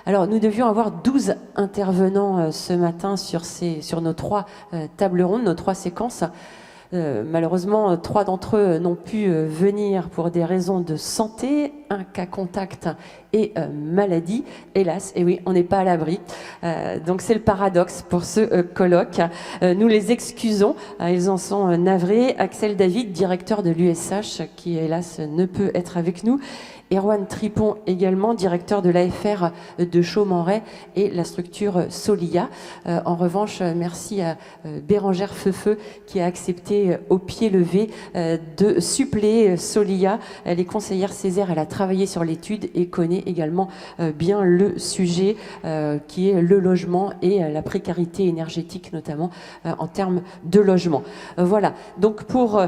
Alors, nous devions avoir 12 intervenants ce matin sur nos 3 tables rondes, nos 3 séquences. Malheureusement, 3 d'entre eux n'ont pu venir pour des raisons de santé, un cas contact et maladie, hélas, et oui, on n'est pas à l'abri. Donc c'est le paradoxe pour ce colloque. Nous les excusons, ils en sont navrés. Axel David, directeur de l'USH, qui hélas ne peut être avec nous. Erwan Tripon également, directeur de l'AFR de Chaumes-en-Ré et la structure Solia. En revanche, merci à Bérangère Feufeu qui a accepté au pied levé de suppléer Solia. Elle est conseillère Césaire, elle a travaillé sur l'étude et connaît également bien le sujet qui est le logement et la précarité énergétique, notamment en termes de logement. Voilà, donc pour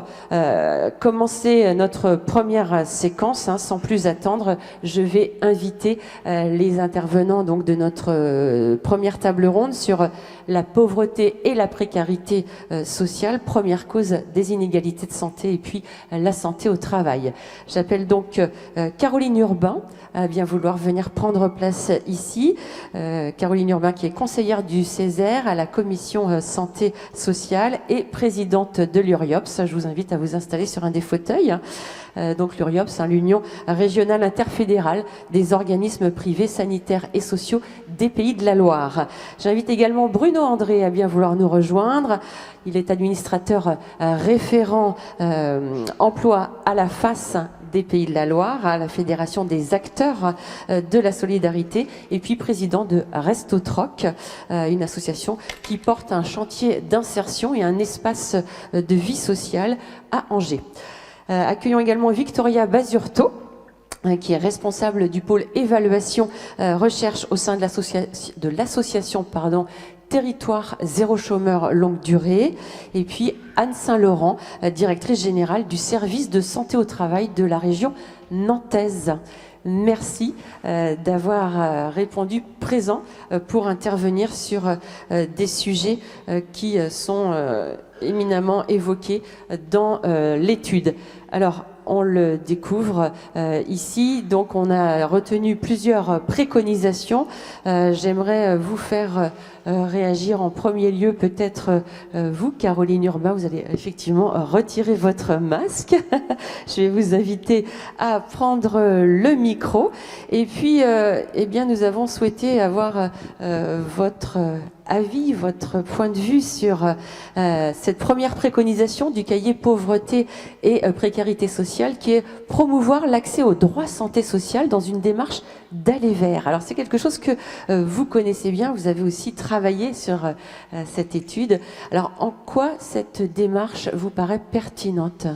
commencer notre première séquence, sans plus attendre, je vais inviter les intervenants donc, de notre première table ronde sur la pauvreté et la précarité sociale, première cause des inégalités de santé et puis la santé au travail. J'appelle donc Caroline Urbain à bien vouloir venir prendre place ici. Caroline Urbain qui est conseillère du Césaire à la commission santé sociale et présidente de l'URIOPS. Je vous invite à vous installer sur un des fauteuils. Donc l'URIOPS, l'Union régionale interfédérale des organismes privés sanitaires et sociaux des Pays de la Loire. J'invite également Bruno André à bien vouloir nous rejoindre. Il est administrateur référent emploi à la FAS des Pays de la Loire, à la Fédération des acteurs de la solidarité, et puis président de Resto Troc, une association qui porte un chantier d'insertion et un espace de vie sociale à Angers. Accueillons également Victoria Basurto, qui est responsable du pôle évaluation recherche au sein de l'association Territoire Zéro Chômeur Longue Durée, et puis Anne Saint-Laurent, directrice générale du service de santé au travail de la région nantaise. Merci d'avoir répondu présent pour intervenir sur des sujets qui sont éminemment évoqués dans l'étude. Alors, on le découvre ici. Donc, on a retenu plusieurs préconisations. J'aimerais vous faire réagir en premier lieu, peut-être vous, Caroline Urbain. Vous allez effectivement retirer votre masque. Je vais vous inviter à prendre le micro. Et puis, eh bien, nous avons souhaité avoir votre avis, votre point de vue sur cette première préconisation du cahier pauvreté et précarité sociale, qui est promouvoir l'accès aux droits santé sociale dans une démarche d'aller vers. Alors c'est quelque chose que vous connaissez bien, vous avez aussi travaillé sur cette étude. Alors en quoi cette démarche vous paraît pertinente ?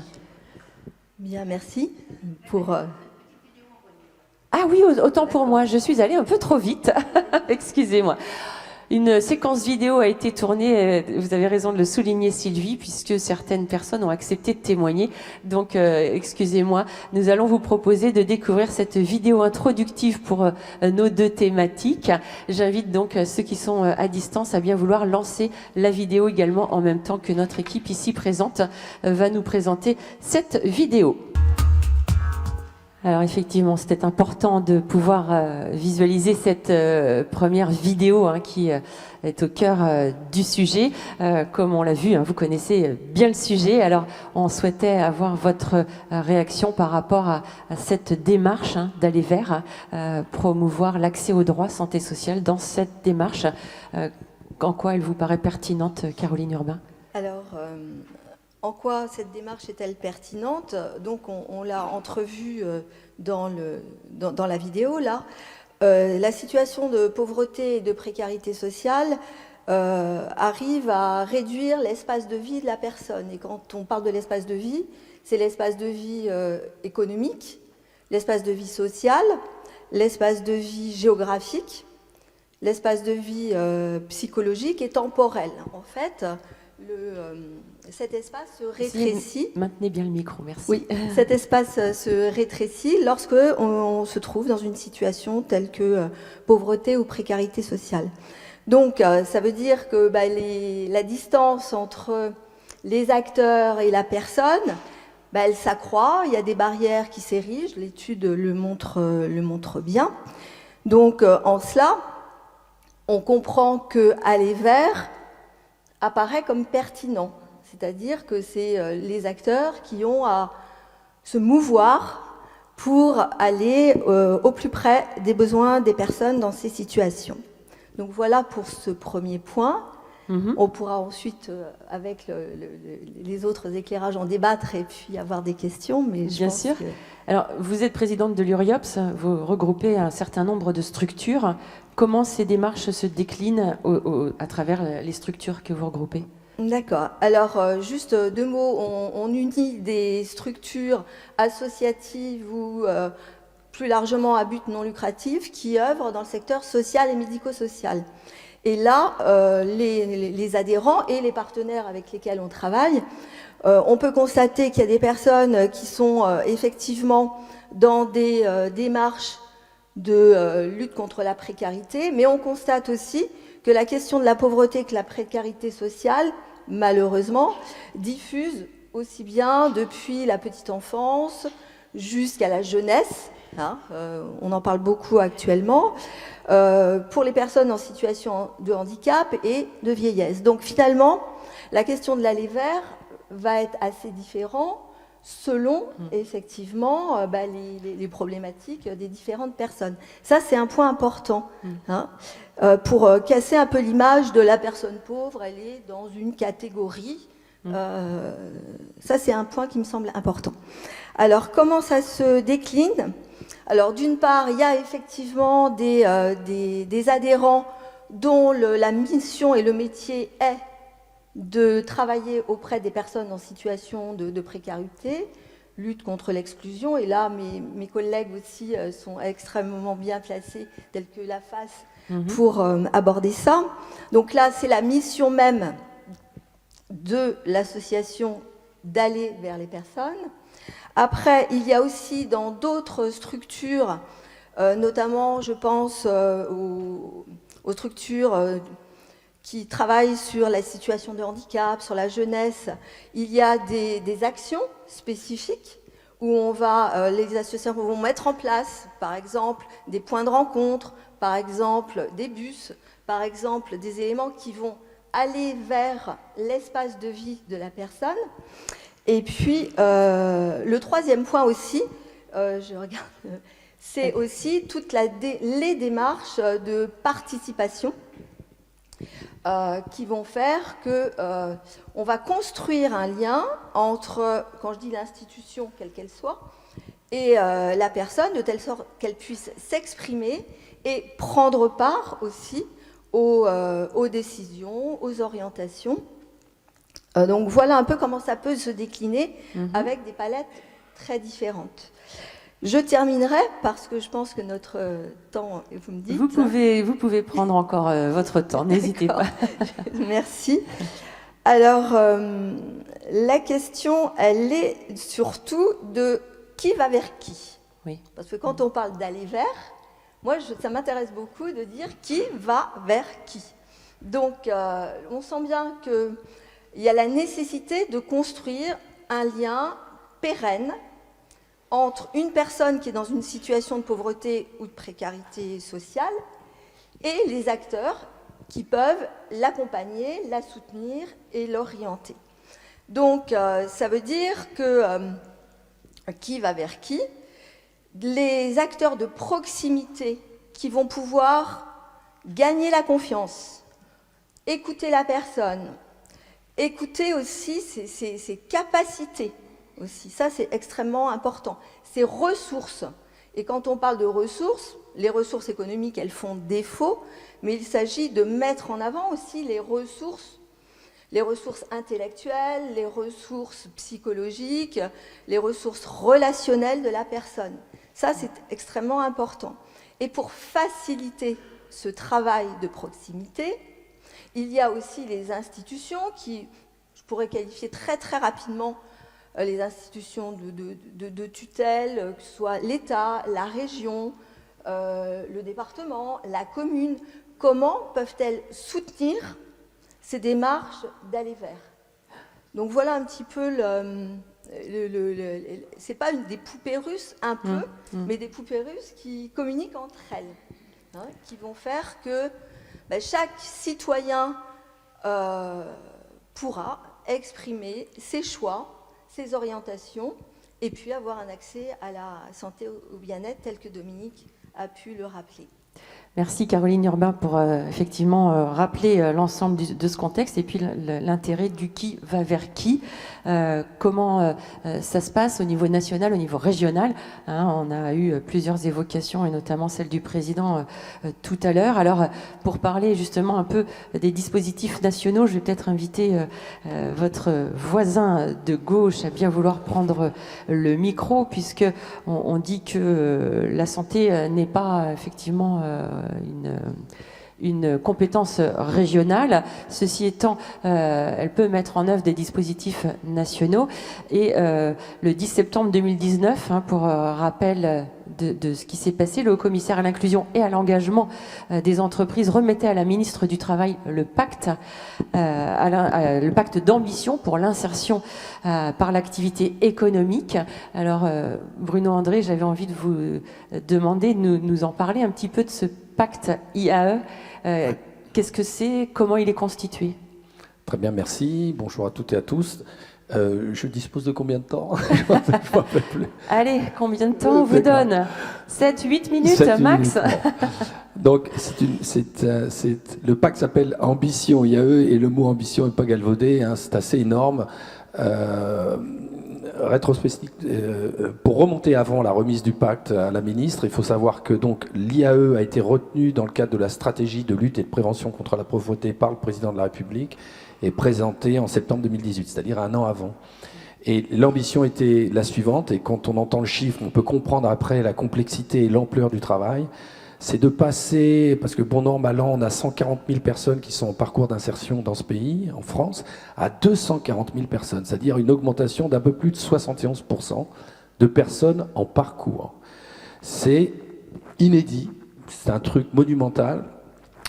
Bien, merci pour... Ah oui, autant pour moi, je suis allée un peu trop vite, excusez-moi. Une séquence vidéo a été tournée, vous avez raison de le souligner Sylvie, puisque certaines personnes ont accepté de témoigner. Donc, excusez-moi, nous allons vous proposer de découvrir cette vidéo introductive pour nos 2 thématiques. J'invite donc ceux qui sont à distance à bien vouloir lancer la vidéo également en même temps que notre équipe ici présente va nous présenter cette vidéo. Alors effectivement, c'était important de pouvoir visualiser cette première vidéo qui est au cœur du sujet. Comme on l'a vu, vous connaissez bien le sujet. Alors on souhaitait avoir votre réaction par rapport à cette démarche d'aller vers, promouvoir l'accès aux droits santé sociale. Dans cette démarche, en quoi elle vous paraît pertinente, Caroline Urbain ? Alors, en quoi cette démarche est-elle pertinente ? Donc, on l'a entrevu dans la vidéo, là. La situation de pauvreté et de précarité sociale arrive à réduire l'espace de vie de la personne. Et quand on parle de l'espace de vie, c'est l'espace de vie économique, l'espace de vie social, l'espace de vie géographique, l'espace de vie psychologique et temporel. En fait, cet espace se rétrécit. Maintenez bien le micro, merci. Oui, cet espace se rétrécit lorsque on se trouve dans une situation telle que pauvreté ou précarité sociale. Donc, ça veut dire que la distance entre les acteurs et la personne, elle s'accroît. Il y a des barrières qui s'érigent. L'étude le montre bien. Donc en cela, on comprend que aller vers apparaît comme pertinent, c'est-à-dire que c'est les acteurs qui ont à se mouvoir pour aller au plus près des besoins des personnes dans ces situations. Donc voilà pour ce premier point. On pourra ensuite, avec les autres éclairages, en débattre et puis avoir des questions. Mais Bien sûr. Alors, vous êtes présidente de l'URIOPS, vous regroupez un certain nombre de structures. Comment ces démarches se déclinent à travers les structures que vous regroupez ? D'accord. Alors, juste 2 mots. On unit des structures associatives ou plus largement à but non lucratif qui œuvrent dans le secteur social et médico-social. Et là, les adhérents et les partenaires avec lesquels on travaille, on peut constater qu'il y a des personnes qui sont effectivement dans des démarches de lutte contre la précarité, mais on constate aussi que la question de la pauvreté, que la précarité sociale, malheureusement, diffuse aussi bien depuis la petite enfance jusqu'à la jeunesse. On en parle beaucoup actuellement, pour les personnes en situation de handicap et de vieillesse. Donc finalement, la question de l'aller vers va être assez différente selon effectivement les problématiques des différentes personnes. Ça, c'est un point important pour casser un peu l'image de la personne pauvre, elle est dans une catégorie. Ça, c'est un point qui me semble important. Alors, comment ça se décline ? Alors, d'une part, il y a effectivement des adhérents dont la mission et le métier est de travailler auprès des personnes en situation de précarité, lutte contre l'exclusion. Et là, mes collègues aussi sont extrêmement bien placés, tels que la FAS, pour aborder ça. Donc là, c'est la mission même de l'association d'aller vers les personnes. Après, il y a aussi dans d'autres structures, notamment, je pense, aux structures qui travaillent sur la situation de handicap, sur la jeunesse, il y a des actions spécifiques où les associations vont mettre en place, par exemple, des points de rencontre, par exemple, des bus, par exemple, des éléments qui vont aller vers l'espace de vie de la personne. Et puis, le troisième point aussi, c'est aussi toutes les démarches de participation qui vont faire qu'on va construire un lien entre, quand je dis l'institution, quelle qu'elle soit, et la personne, de telle sorte qu'elle puisse s'exprimer et prendre part aussi aux décisions, aux orientations. Donc voilà un peu comment ça peut se décliner avec des palettes très différentes. Je terminerai parce que je pense que notre temps, vous me dites... Vous pouvez prendre encore votre temps, n'hésitez pas. Merci. Alors, la question, elle est surtout de qui va vers qui. Oui. Parce que quand on parle d'aller vers, moi, ça m'intéresse beaucoup de dire qui va vers qui. Donc, on sent bien qu'il y a la nécessité de construire un lien pérenne entre une personne qui est dans une situation de pauvreté ou de précarité sociale et les acteurs qui peuvent l'accompagner, la soutenir et l'orienter. Donc, ça veut dire que qui va vers qui ? Les acteurs de proximité qui vont pouvoir gagner la confiance, écouter la personne, écouter aussi ses capacités. Aussi. Ça, c'est extrêmement important. Ces ressources, et quand on parle de ressources, les ressources économiques, elles font défaut, mais il s'agit de mettre en avant aussi les ressources intellectuelles, les ressources psychologiques, les ressources relationnelles de la personne. Ça, c'est extrêmement important. Et pour faciliter ce travail de proximité, il y a aussi les institutions qui, je pourrais qualifier très très rapidement, les institutions de tutelle, que ce soit l'État, la région, le département, la commune. Comment peuvent-elles soutenir ces démarches d'aller vers ? Donc voilà un petit peu c'est pas des poupées russes un peu, mais des poupées russes qui communiquent entre elles. qui vont faire que chaque citoyen pourra exprimer ses choix, ses orientations, et puis avoir un accès à la santé, au bien-être, tel que Dominique a pu le rappeler. Merci Caroline Urbain pour effectivement rappeler l'ensemble de ce contexte et puis l'intérêt du qui va vers qui, comment ça se passe au niveau national, au niveau régional. On a eu plusieurs évocations et notamment celle du président tout à l'heure. Alors pour parler justement un peu des dispositifs nationaux, je vais peut-être inviter votre voisin de gauche à bien vouloir prendre le micro, puisque on dit que la santé n'est pas effectivement une compétence régionale. Ceci étant, elle peut mettre en œuvre des dispositifs nationaux. Et le 10 septembre 2019, pour rappel de ce qui s'est passé, le Haut-Commissaire à l'inclusion et à l'engagement des entreprises remettait à la ministre du Travail le pacte d'ambition pour l'insertion par l'activité économique. Alors, Bruno André, j'avais envie de vous demander de nous en parler un petit peu de ce pacte IAE. Qu'est-ce que c'est? Comment il est constitué? Très bien, merci. Bonjour à toutes et à tous. Je dispose de combien de temps? Je m'en rappelle plus. Allez, combien de temps on vous donne? 7-8 minutes 7, max minutes, Donc, le pacte s'appelle Ambition IAE et le mot ambition n'est pas galvaudé, c'est assez énorme. Rétrospective, pour remonter avant la remise du pacte à la ministre, il faut savoir que donc l'IAE a été retenu dans le cadre de la stratégie de lutte et de prévention contre la pauvreté par le président de la République et présentée en septembre 2018, c'est-à-dire un an avant. Et l'ambition était la suivante, et quand on entend le chiffre, on peut comprendre après la complexité et l'ampleur du travail, c'est de passer, parce que bon an, mal an, on a 140 000 personnes qui sont en parcours d'insertion dans ce pays, en France, à 240 000 personnes, c'est-à-dire une augmentation d'un peu plus de 71% de personnes en parcours. C'est inédit, c'est un truc monumental.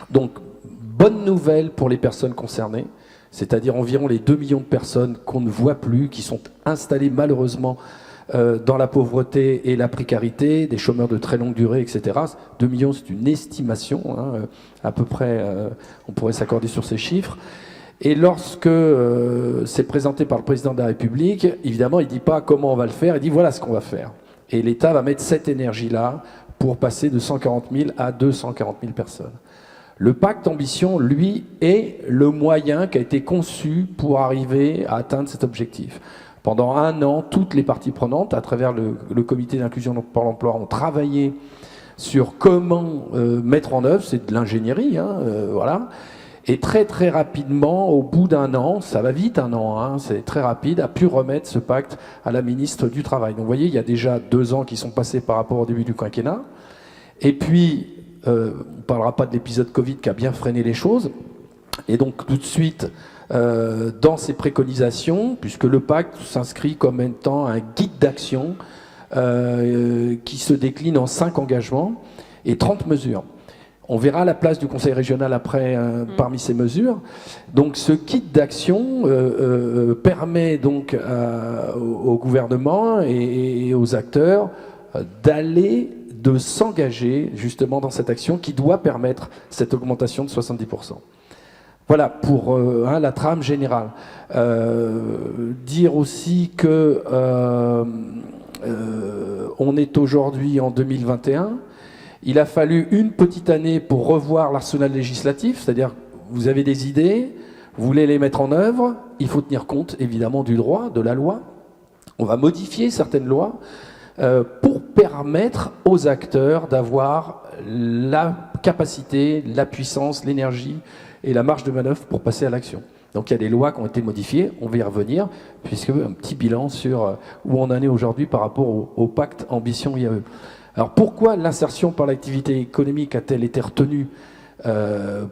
Donc, bonne nouvelle pour les personnes concernées, c'est-à-dire environ les 2 millions de personnes qu'on ne voit plus, qui sont installées malheureusement dans la pauvreté et la précarité, des chômeurs de très longue durée, etc. 2 millions, c'est une estimation, à peu près, on pourrait s'accorder sur ces chiffres. Et lorsque c'est présenté par le président de la République, évidemment, il ne dit pas comment on va le faire, il dit voilà ce qu'on va faire. Et l'État va mettre cette énergie-là pour passer de 140 000 à 240 000 personnes. Le pacte Ambition, lui, est le moyen qui a été conçu pour arriver à atteindre cet objectif. Pendant un an, toutes les parties prenantes, à travers le comité d'inclusion par l'emploi, ont travaillé sur comment mettre en œuvre, c'est de l'ingénierie, voilà. Et très très rapidement, au bout d'un an, ça va vite un an, c'est très rapide, a pu remettre ce pacte à la ministre du Travail. Donc vous voyez, il y a déjà 2 ans qui sont passés par rapport au début du quinquennat. Et puis, on ne parlera pas de l'épisode Covid qui a bien freiné les choses. Et donc tout de suite, dans ces préconisations, puisque le pacte s'inscrit comme étant un guide d'action qui se décline en 5 engagements et 30 mesures. On verra la place du Conseil régional après parmi ces mesures. Donc ce guide d'action permet donc au gouvernement et aux acteurs de s'engager justement dans cette action qui doit permettre cette augmentation de 70%. Voilà pour la trame générale. Dire aussi que on est aujourd'hui en 2021. Il a fallu une petite année pour revoir l'arsenal législatif, c'est-à-dire vous avez des idées, vous voulez les mettre en œuvre, il faut tenir compte évidemment du droit, de la loi. On va modifier certaines lois pour permettre aux acteurs d'avoir la capacité, la puissance, l'énergie et la marge de manœuvre pour passer à l'action. Donc il y a des lois qui ont été modifiées, on va y revenir, puisque un petit bilan sur où on en est aujourd'hui par rapport au pacte Ambition IAE. Alors pourquoi l'insertion par l'activité économique a-t-elle été retenue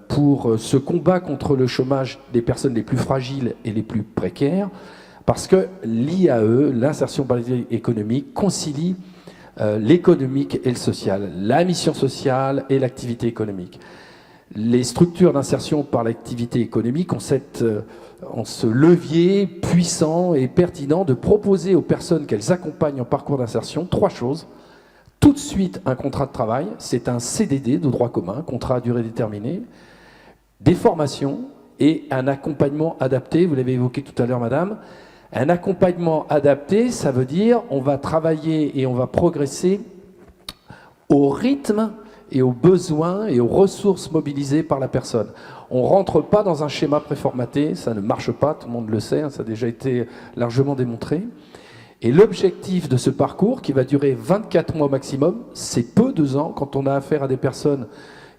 pour ce combat contre le chômage des personnes les plus fragiles et les plus précaires? Parce que l'IAE, l'insertion par l'activité économique, concilie l'économique et le social, la mission sociale et l'activité économique. Les structures d'insertion par l'activité économique ont ce levier puissant et pertinent de proposer aux personnes qu'elles accompagnent en parcours d'insertion 3 choses. tout de suite un contrat de travail, c'est un CDD de droit commun, contrat à durée déterminée, des formations et un accompagnement adapté, vous l'avez évoqué tout à l'heure madame, un accompagnement adapté, ça veut dire on va travailler et on va progresser au rythme et aux besoins et aux ressources mobilisées par la personne. On ne rentre pas dans un schéma préformaté, ça ne marche pas, tout le monde le sait, hein, ça a déjà été largement démontré. Et l'objectif de ce parcours, qui va durer 24 mois maximum, c'est peu 2 ans, quand on a affaire à des personnes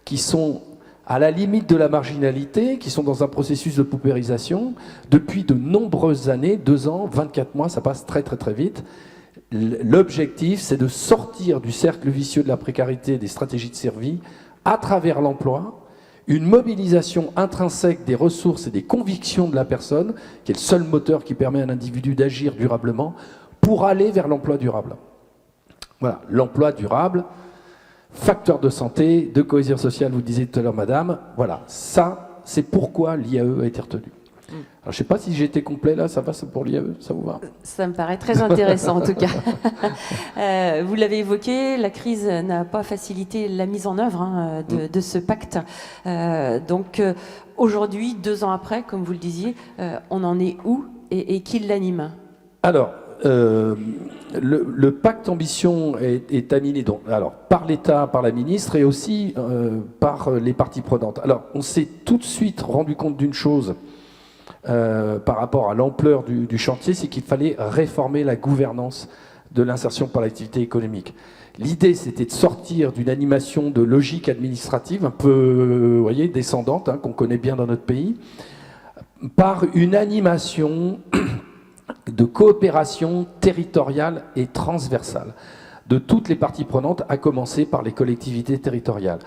qui sont à la limite de la marginalité, qui sont dans un processus de paupérisation, depuis de nombreuses années, 2 ans, 24 mois, ça passe très très très vite. L'objectif, c'est de sortir du cercle vicieux de la précarité, des stratégies de survie, à travers l'emploi, une mobilisation intrinsèque des ressources et des convictions de la personne, qui est le seul moteur qui permet à un individu d'agir durablement, pour aller vers l'emploi durable. Voilà, l'emploi durable, facteur de santé, de cohésion sociale, vous disiez tout à l'heure, madame, voilà, ça, c'est pourquoi l'IAE a été retenu. Alors, je ne sais pas si j'ai été complet là, ça va pour l'IAE, ça vous va? Ça me paraît très intéressant en tout cas. Vous l'avez évoqué, la crise n'a pas facilité la mise en œuvre de ce pacte. Donc aujourd'hui, 2 ans après, comme vous le disiez, on en est où et qui l'anime? Alors, le pacte ambition est animé donc, alors, par l'État, par la ministre et aussi par les parties prenantes. Alors, on s'est tout de suite rendu compte d'une chose par rapport à l'ampleur du chantier, c'est qu'il fallait réformer la gouvernance de l'insertion par l'activité économique. L'idée, c'était de sortir d'une animation de logique administrative un peu, vous voyez, descendante, hein, qu'on connaît bien dans notre pays, par une animation de coopération territoriale et transversale de toutes les parties prenantes, à commencer par les collectivités territoriales.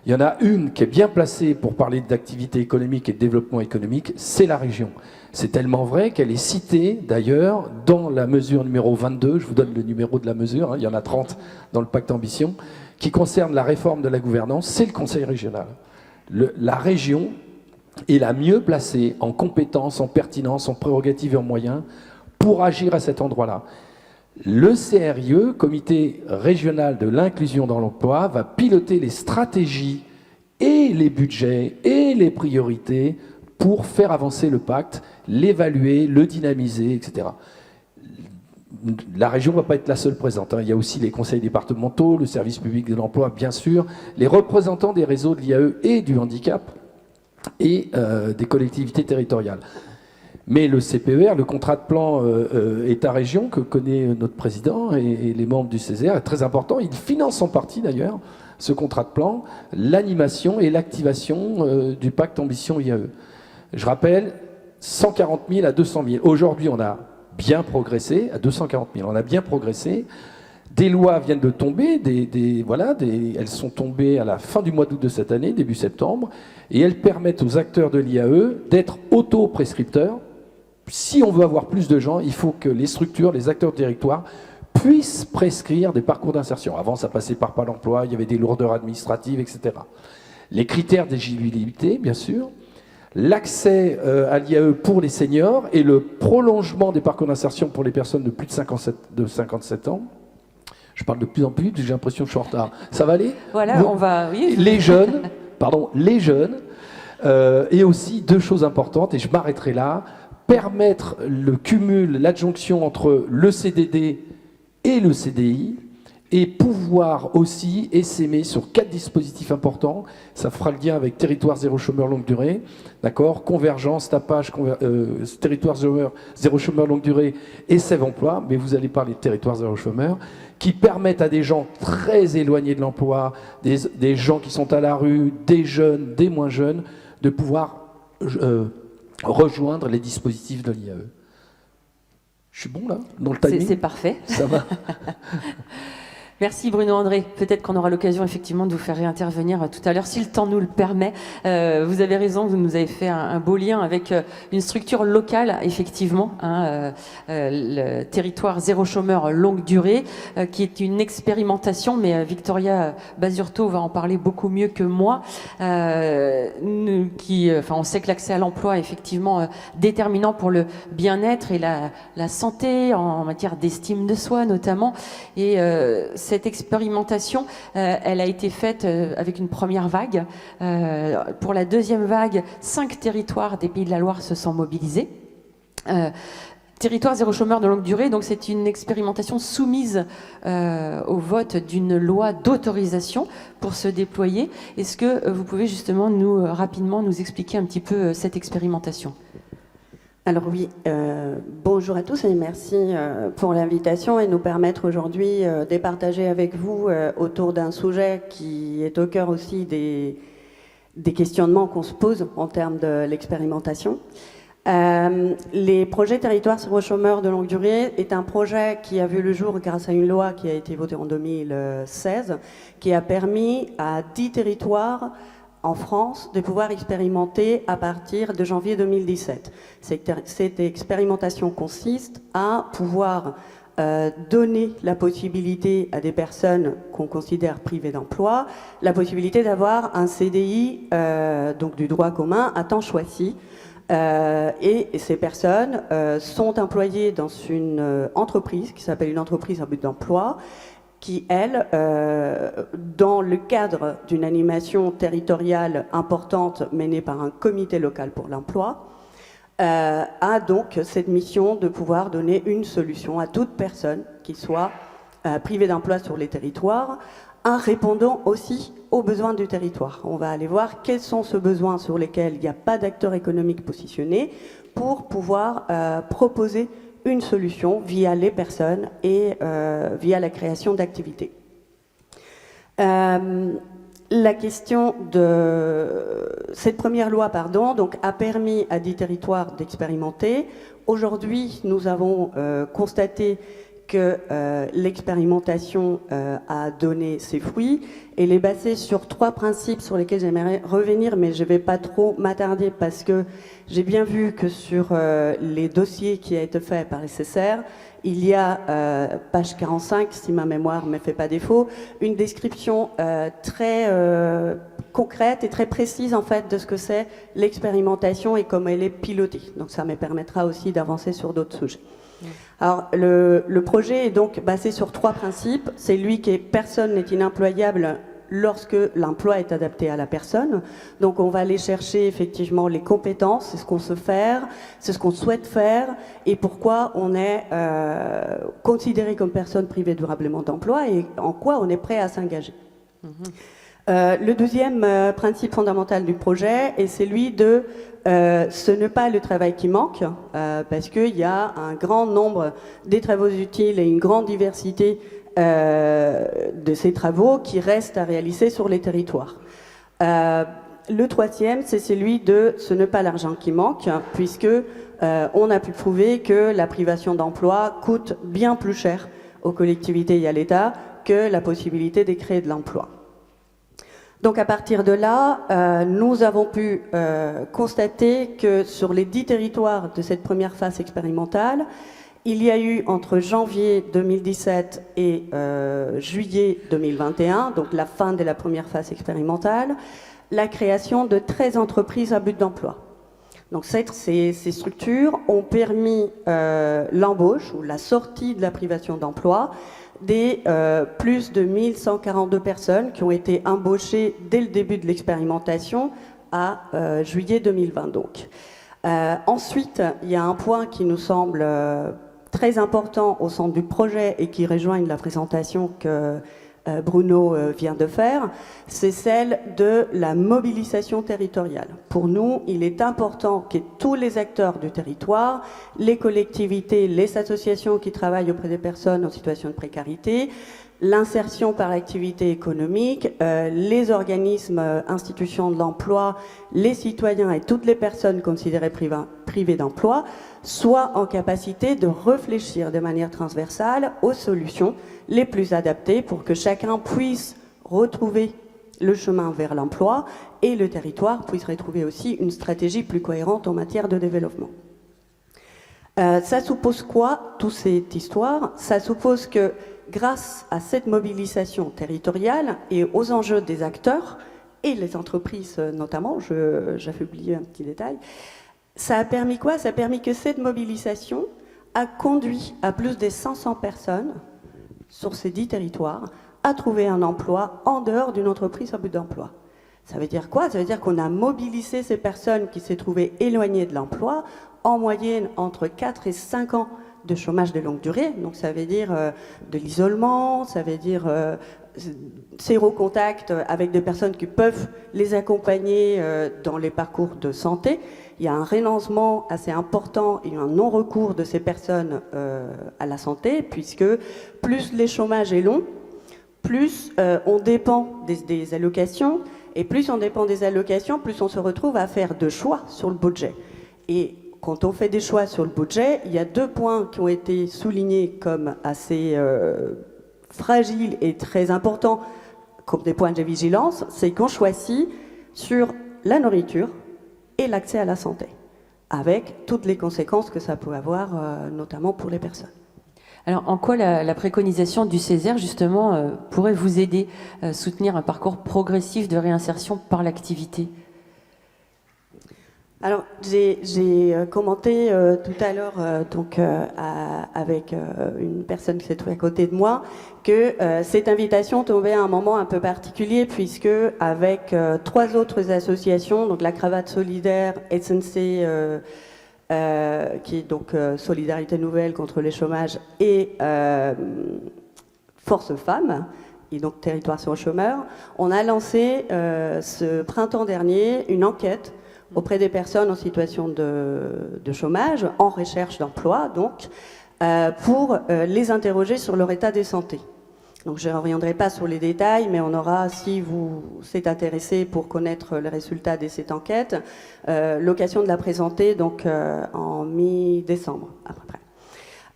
Il y en a une qui est bien placée pour parler d'activité économique et de développement économique, c'est la région. C'est tellement vrai qu'elle est citée d'ailleurs dans la mesure numéro 22, je vous donne le numéro de la mesure, hein, il y en a 30 dans le pacte ambition, qui concerne la réforme de la gouvernance, c'est le conseil régional. La région est la mieux placée en compétences, en pertinence, en prérogatives et en moyens pour agir à cet endroit-là. Le CRIE, Comité régional de l'inclusion dans l'emploi, va piloter les stratégies et les budgets et les priorités pour faire avancer le pacte, l'évaluer, le dynamiser, etc. La région ne va pas être la seule présente, hein. Il y a aussi les conseils départementaux, le service public de l'emploi, bien sûr, les représentants des réseaux de l'IAE et du handicap et des collectivités territoriales. Mais le CPER, le contrat de plan État-région que connaît notre président et les membres du CESER, est très important. Il finance en partie d'ailleurs ce contrat de plan, l'animation et l'activation du pacte ambition IAE. Je rappelle, 140 000 à 200 000. Aujourd'hui, on a bien progressé, à 240 000, on a bien progressé. Des lois viennent de tomber, elles sont tombées à la fin du mois d'août de cette année, début septembre, et elles permettent aux acteurs de l'IAE d'être auto-prescripteurs. Si on veut avoir plus de gens, il faut que les structures, les acteurs de territoire puissent prescrire des parcours d'insertion. Avant, ça passait par Pôle emploi, il y avait des lourdeurs administratives, etc. Les critères d'éligibilité, bien sûr, l'accès à l'IAE pour les seniors et le prolongement des parcours d'insertion pour les personnes de plus de 57 ans. Je parle de plus en plus, j'ai l'impression que je suis en retard. Ça va aller? Voilà, on va... Oui. Les jeunes, et aussi 2 choses importantes, et je m'arrêterai là, permettre le cumul, l'adjonction entre le CDD et le CDI, et pouvoir aussi essaimer sur 4 dispositifs importants. Ça fera le lien avec territoire zéro chômeur longue durée, d'accord, convergence, tapage, territoire zéro chômeur longue durée et Sève Emploi, mais vous allez parler de territoire zéro chômeur, qui permettent à des gens très éloignés de l'emploi, des gens qui sont à la rue, des jeunes, des moins jeunes, de pouvoir rejoindre les dispositifs de l'IAE. Je suis bon là, dans le timing? C'est parfait. Ça va. Merci Bruno André. Peut-être qu'on aura l'occasion effectivement de vous faire réintervenir tout à l'heure, si le temps nous le permet. Vous avez raison, vous nous avez fait un beau lien avec une structure locale, effectivement, le territoire zéro chômeur longue durée, qui est une expérimentation, mais Victoria Basurto va en parler beaucoup mieux que moi. On sait que l'accès à l'emploi est effectivement déterminant pour le bien-être et la santé en matière d'estime de soi notamment. Et cette expérimentation, elle a été faite avec une première vague. Pour la deuxième vague, 5 territoires des Pays de la Loire se sont mobilisés. Territoire zéro chômeur de longue durée, donc c'est une expérimentation soumise au vote d'une loi d'autorisation pour se déployer. Est-ce que vous pouvez justement rapidement nous expliquer un petit peu cette expérimentation ? Alors oui, bonjour à tous et merci pour l'invitation et nous permettre aujourd'hui de partager avec vous autour d'un sujet qui est au cœur aussi des questionnements qu'on se pose en termes de l'expérimentation. Les projets territoires zéro chômeur de longue durée est un projet qui a vu le jour grâce à une loi qui a été votée en 2016, qui a permis à 10 territoires en France de pouvoir expérimenter à partir de janvier 2017. Cette expérimentation consiste à pouvoir donner la possibilité à des personnes qu'on considère privées d'emploi, la possibilité d'avoir un CDI, donc du droit commun, à temps choisi. Et ces personnes sont employées dans une entreprise qui s'appelle une entreprise à but d'emploi, qui, elle, dans le cadre d'une animation territoriale importante menée par un comité local pour l'emploi, a donc cette mission de pouvoir donner une solution à toute personne qui soit privée d'emploi sur les territoires, en répondant aussi aux besoins du territoire. On va aller voir quels sont ces besoins sur lesquels il n'y a pas d'acteurs économiques positionnés pour pouvoir proposer une solution via les personnes et via la création d'activités. La question de cette première loi, donc, a permis à 10 territoires d'expérimenter. Aujourd'hui, nous avons constaté que l'expérimentation a donné ses fruits. Elle est basée sur 3 principes sur lesquels j'aimerais revenir, mais je ne vais pas trop m'attarder parce que j'ai bien vu que sur les dossiers qui a été fait par les SSR, il y a, page 45, si ma mémoire ne me fait pas défaut, une description très concrète et très précise en fait de ce que c'est l'expérimentation et comment elle est pilotée. Donc ça me permettra aussi d'avancer sur d'autres sujets. Alors, le projet est donc basé sur 3 principes. C'est lui que personne n'est inemployable lorsque l'emploi est adapté à la personne. Donc, on va aller chercher effectivement les compétences, c'est ce qu'on sait faire, c'est ce qu'on souhaite faire et pourquoi on est considéré comme personne privée durablement d'emploi et en quoi on est prêt à s'engager. Le deuxième principe fondamental du projet est celui de ce n'est pas le travail qui manque, parce qu'il y a un grand nombre des travaux utiles et une grande diversité de ces travaux qui restent à réaliser sur les territoires. Le troisième, c'est celui de ce n'est pas l'argent qui manque, puisque on a pu prouver que la privation d'emploi coûte bien plus cher aux collectivités et à l'État que la possibilité de créer de l'emploi. Donc à partir de là, nous avons pu constater que sur les 10 territoires de cette première phase expérimentale, il y a eu entre janvier 2017 et juillet 2021, donc la fin de la première phase expérimentale, la création de 13 entreprises à but d'emploi. Donc ces structures ont permis l'embauche ou la sortie de la privation d'emploi des plus de 1142 personnes qui ont été embauchées dès le début de l'expérimentation à juillet 2020 donc. Ensuite, il y a un point qui nous semble très important au centre du projet et qui rejoint la présentation que Bruno vient de faire, c'est celle de la mobilisation territoriale. Pour nous, il est important que tous les acteurs du territoire, les collectivités, les associations qui travaillent auprès des personnes en situation de précarité, l'insertion par l'activité économique, les organismes, institutions de l'emploi, les citoyens et toutes les personnes considérées privées d'emploi soient en capacité de réfléchir de manière transversale aux solutions les plus adaptées pour que chacun puisse retrouver le chemin vers l'emploi et le territoire puisse retrouver aussi une stratégie plus cohérente en matière de développement. Ça suppose quoi, toute cette histoire? Ça suppose que grâce à cette mobilisation territoriale et aux enjeux des acteurs, et les entreprises notamment, j'avais oublié un petit détail, ça a permis quoi? Ça a permis que cette mobilisation a conduit à plus de 500 personnes sur ces 10 territoires à trouver un emploi en dehors d'une entreprise à but d'emploi. Ça veut dire quoi? Ça veut dire qu'on a mobilisé ces personnes qui s'est trouvées éloignées de l'emploi, en moyenne entre 4 et 5 ans de chômage de longue durée. Donc ça veut dire de l'isolement, ça veut dire zéro contact avec des personnes qui peuvent les accompagner dans les parcours de santé. Il y a un renoncement assez important et un non-recours de ces personnes à la santé, puisque plus le chômage est long, plus on dépend des allocations, et plus on dépend des allocations, plus on se retrouve à faire de choix sur le budget. Et quand on fait des choix sur le budget, il y a 2 points qui ont été soulignés comme assez fragiles et très importants, comme des points de vigilance, c'est qu'on choisit sur la nourriture et l'accès à la santé, avec toutes les conséquences que ça peut avoir, notamment pour les personnes. Alors, en quoi la préconisation du Césaire, justement, pourrait vous aider à soutenir un parcours progressif de réinsertion par l'activité ? Alors, j'ai commenté tout à l'heure avec une personne qui s'est trouvée à côté de moi que cette invitation tombait à un moment un peu particulier, puisque avec 3 autres associations, donc la Cravate Solidaire, SNC, qui est donc Solidarité Nouvelle contre les chômages, et Force Femmes, et donc Territoire sur le chômeur, on a lancé ce printemps dernier une enquête auprès des personnes en situation de chômage, en recherche d'emploi, donc, pour les interroger sur leur état de santé. Donc je ne reviendrai pas sur les détails, mais on aura, si vous êtes intéressé pour connaître les résultats de cette enquête, l'occasion de la présenter donc, en mi-décembre, à peu près.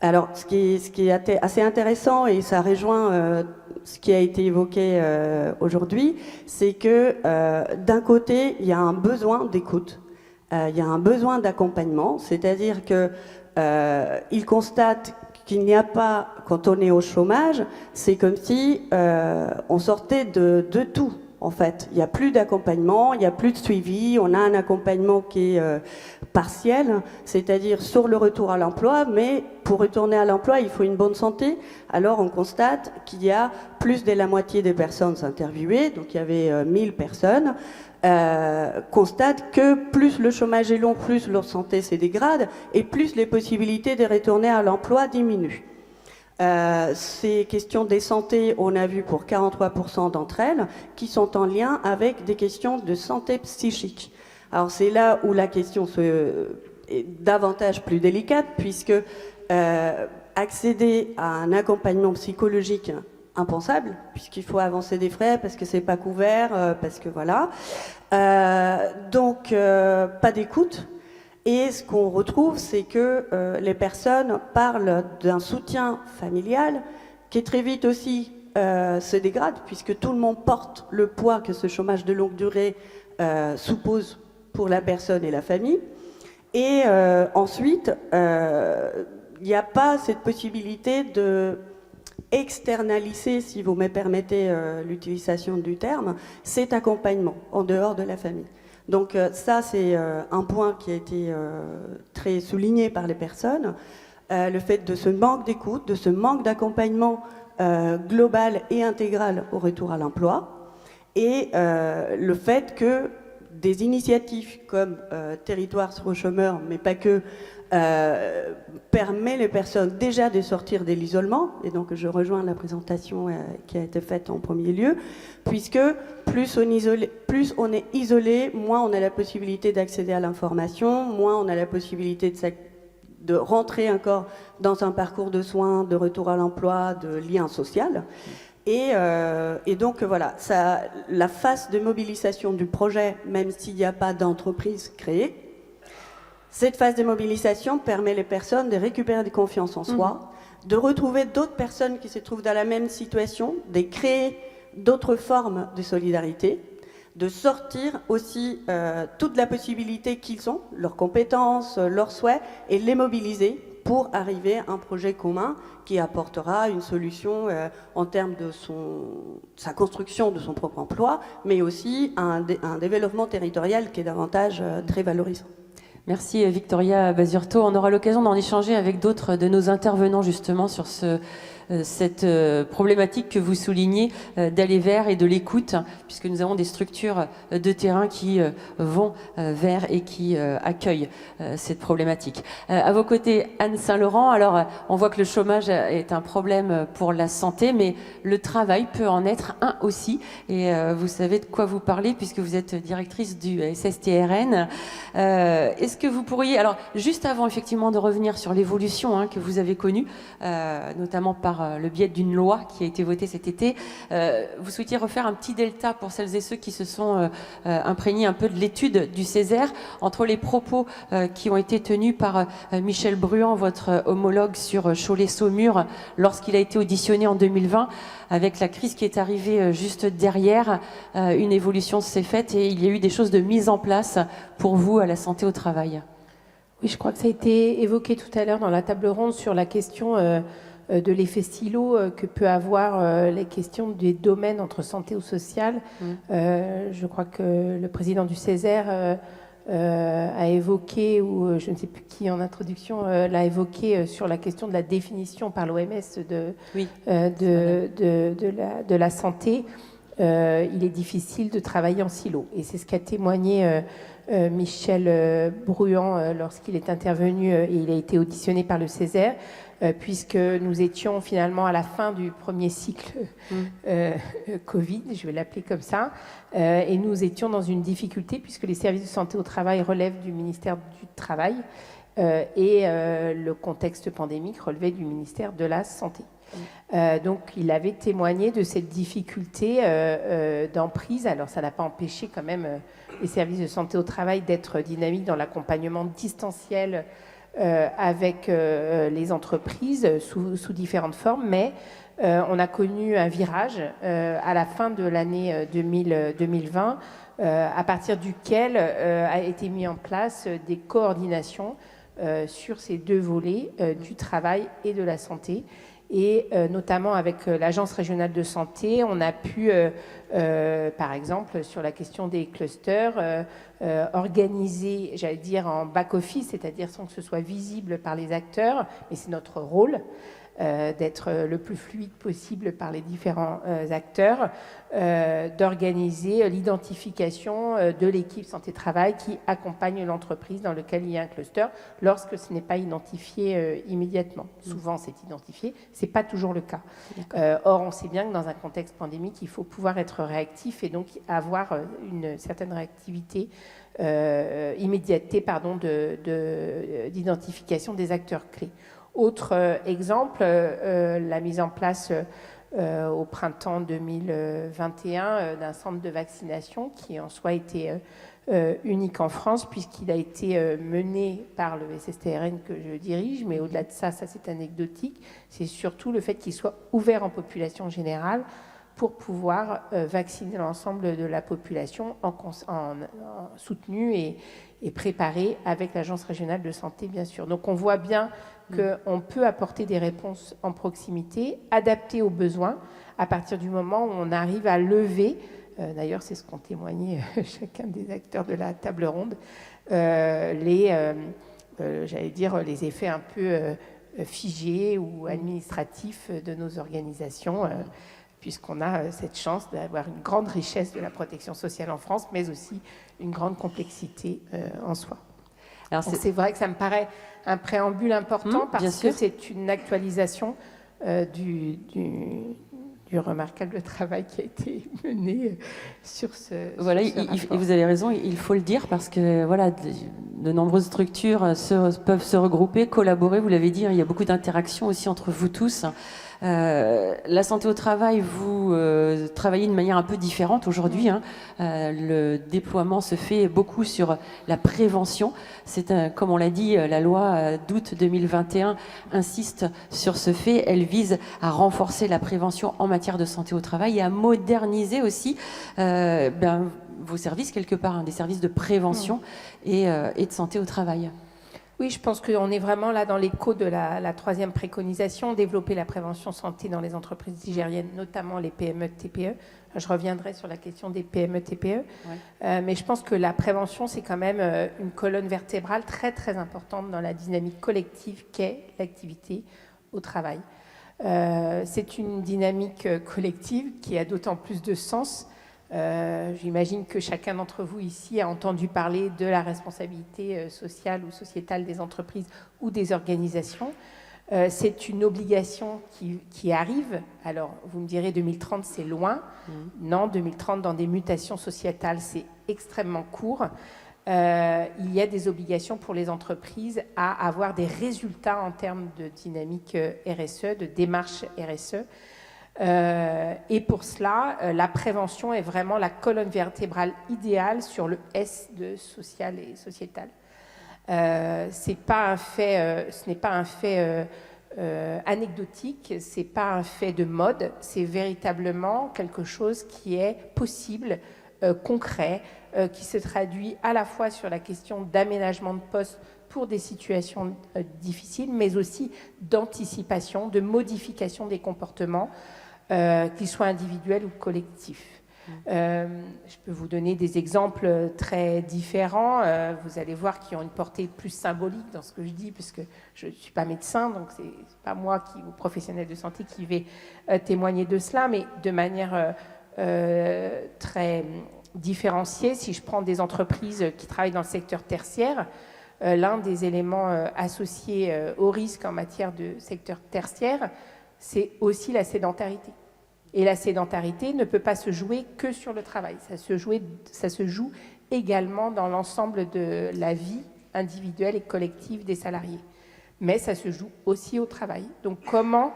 Alors, ce qui est assez intéressant, et ça rejoint ce qui a été évoqué aujourd'hui, c'est que d'un côté, il y a un besoin d'écoute, il y a un besoin d'accompagnement, c'est-à-dire qu'il constate qu'il n'y a pas, quand on est au chômage, c'est comme si on sortait de tout. En fait, il n'y a plus d'accompagnement, il n'y a plus de suivi, on a un accompagnement qui est partiel, c'est-à-dire sur le retour à l'emploi, mais pour retourner à l'emploi, il faut une bonne santé. Alors on constate qu'il y a plus de la moitié des personnes interviewées, donc il y avait 1000 personnes, constatent que plus le chômage est long, plus leur santé se dégrade, et plus les possibilités de retourner à l'emploi diminuent. Ces questions des santé, on a vu pour 43% d'entre elles, qui sont en lien avec des questions de santé psychique. Alors c'est là où la question est davantage plus délicate, puisque accéder à un accompagnement psychologique impensable, puisqu'il faut avancer des frais, parce que c'est pas couvert, parce que voilà. Donc pas d'écoute. Et ce qu'on retrouve, c'est que les personnes parlent d'un soutien familial qui très vite aussi se dégrade, puisque tout le monde porte le poids que ce chômage de longue durée suppose pour la personne et la famille. Et ensuite, il n'y a pas cette possibilité de externaliser, si vous me permettez l'utilisation du terme, cet accompagnement en dehors de la famille. Donc ça, c'est un point qui a été très souligné par les personnes, le fait de ce manque d'écoute, de ce manque d'accompagnement global et intégral au retour à l'emploi, et le fait que des initiatives comme Territoire sur le chômeur, mais pas que, permet les personnes déjà de sortir de l'isolement, et donc je rejoins la présentation qui a été faite en premier lieu, puisque plus on est isolé, moins on a la possibilité d'accéder à l'information, moins on a la possibilité de rentrer encore dans un parcours de soins, de retour à l'emploi, de lien social. Et donc voilà, la phase de mobilisation du projet, même s'il n'y a pas d'entreprise créée, cette phase de mobilisation permet les personnes de récupérer de confiance en soi, de retrouver d'autres personnes qui se trouvent dans la même situation, de créer d'autres formes de solidarité, de sortir aussi toute la possibilité qu'ils ont, leurs compétences, leurs souhaits, et les mobiliser pour arriver à un projet commun qui apportera une solution en termes de sa construction de son propre emploi, mais aussi un développement territorial qui est davantage très valorisant. Merci Victoria Basurto. On aura l'occasion d'en échanger avec d'autres de nos intervenants justement sur ce cette problématique que vous soulignez d'aller vers et de l'écoute, puisque nous avons des structures de terrain qui vont vers et qui accueillent cette problématique. À vos côtés, Anne Saint-Laurent, alors on voit que le chômage est un problème pour la santé, mais le travail peut en être un aussi, et vous savez de quoi vous parlez puisque vous êtes directrice du SSTRN. Est-ce que vous pourriez, alors juste avant effectivement de revenir sur l'évolution que vous avez connue, notamment par le biais d'une loi qui a été votée cet été, vous souhaitiez refaire un petit delta pour celles et ceux qui se sont imprégnés un peu de l'étude du Césaire entre les propos qui ont été tenus par Michel Bruand, votre homologue sur Cholet-Saumur, lorsqu'il a été auditionné en 2020, avec la crise qui est arrivée juste derrière, une évolution s'est faite et il y a eu des choses de mise en place pour vous à la santé au travail. Oui, je crois que ça a été évoqué tout à l'heure dans la table ronde sur la question de l'effet stylo que peut avoir les questions des domaines entre santé ou social. Je crois que le président du Césaire a évoqué, ou je ne sais plus qui en introduction l'a évoqué sur la question de la définition par l'OMS de la santé. Il est difficile de travailler en silo. Et c'est ce qu'a témoigné Michel Bruand lorsqu'il est intervenu et il a été auditionné par le Césaire, puisque nous étions finalement à la fin du premier cycle Covid, je vais l'appeler comme ça, et nous étions dans une difficulté puisque les services de santé au travail relèvent du ministère du Travail et le contexte pandémique relevait du ministère de la Santé. Donc il avait témoigné de cette difficulté d'emprise. Alors ça n'a pas empêché quand même les services de santé au travail d'être dynamiques dans l'accompagnement distanciel avec les entreprises sous différentes formes, mais on a connu un virage à la fin de l'année 2020 à partir duquel a été mis en place des coordinations sur ces deux volets du travail et de la santé. Et notamment avec l'Agence régionale de santé, on a pu, par exemple, sur la question des clusters, organiser, j'allais dire, en back-office, c'est-à-dire sans que ce soit visible par les acteurs, mais c'est notre rôle, d'être le plus fluide possible par les différents acteurs, d'organiser l'identification de l'équipe santé-travail qui accompagne l'entreprise dans laquelle il y a un cluster lorsque ce n'est pas identifié immédiatement. Souvent, c'est identifié, ce n'est pas toujours le cas. Or, on sait bien que dans un contexte pandémique, il faut pouvoir être réactif et donc avoir une certaine réactivité, immédiateté, d'identification des acteurs clés. Autre exemple, la mise en place au printemps 2021 d'un centre de vaccination qui en soi était unique en France puisqu'il a été mené par le SSTRN que je dirige, mais au-delà de ça c'est anecdotique, c'est surtout le fait qu'il soit ouvert en population générale pour pouvoir vacciner l'ensemble de la population en soutenu et préparé avec l'Agence régionale de santé, bien sûr. Donc on voit bien qu'on peut apporter des réponses en proximité, adaptées aux besoins, à partir du moment où on arrive à lever, d'ailleurs c'est ce qu'ont témoigné chacun des acteurs de la table ronde, les effets un peu figés ou administratifs de nos organisations, puisqu'on a cette chance d'avoir une grande richesse de la protection sociale en France, mais aussi une grande complexité en soi. Alors c'est vrai que ça me paraît un préambule important parce que c'est une actualisation du remarquable travail qui a été mené sur ce Voilà, et vous avez raison, il faut le dire parce que voilà, de nombreuses structures peuvent se regrouper, collaborer, vous l'avez dit, il y a beaucoup d'interactions aussi entre vous tous. La santé au travail, vous travaillez de manière un peu différente aujourd'hui. Le déploiement se fait beaucoup sur la prévention. C'est comme on l'a dit, la loi d'août 2021 insiste sur ce fait. Elle vise à renforcer la prévention en matière de santé au travail et à moderniser aussi vos services quelque part, des services de prévention et de santé au travail. Oui, je pense qu'on est vraiment là dans l'écho de la troisième préconisation, développer la prévention santé dans les entreprises nigériennes, notamment les PME-TPE. Je reviendrai sur la question des PME-TPE, mais je pense que la prévention, c'est quand même une colonne vertébrale très très importante dans la dynamique collective qu'est l'activité au travail. C'est une dynamique collective qui a d'autant plus de sens. J'imagine que chacun d'entre vous ici a entendu parler de la responsabilité sociale ou sociétale des entreprises ou des organisations. C'est une obligation qui arrive. Alors, vous me direz 2030, c'est loin. Non, 2030, dans des mutations sociétales, c'est extrêmement court. Il y a des obligations pour les entreprises à avoir des résultats en termes de dynamique RSE, de démarche RSE. Et pour cela, la prévention est vraiment la colonne vertébrale idéale sur le S de social et sociétal. Ce n'est pas un fait anecdotique, ce n'est pas un fait de mode, c'est véritablement quelque chose qui est possible, concret, qui se traduit à la fois sur la question d'aménagement de postes pour des situations difficiles, mais aussi d'anticipation, de modification des comportements, qu'ils soient individuels ou collectifs. Je peux vous donner des exemples très différents. Vous allez voir qui ont une portée plus symbolique dans ce que je dis, puisque je ne suis pas médecin, donc ce n'est pas moi ou professionnel de santé qui vais témoigner de cela, mais de manière très différenciée. Si je prends des entreprises qui travaillent dans le secteur tertiaire, l'un des éléments associés au risque en matière de secteur tertiaire, c'est aussi la sédentarité. Et la sédentarité ne peut pas se jouer que sur le travail. Ça se joue également dans l'ensemble de la vie individuelle et collective des salariés. Mais ça se joue aussi au travail. Donc comment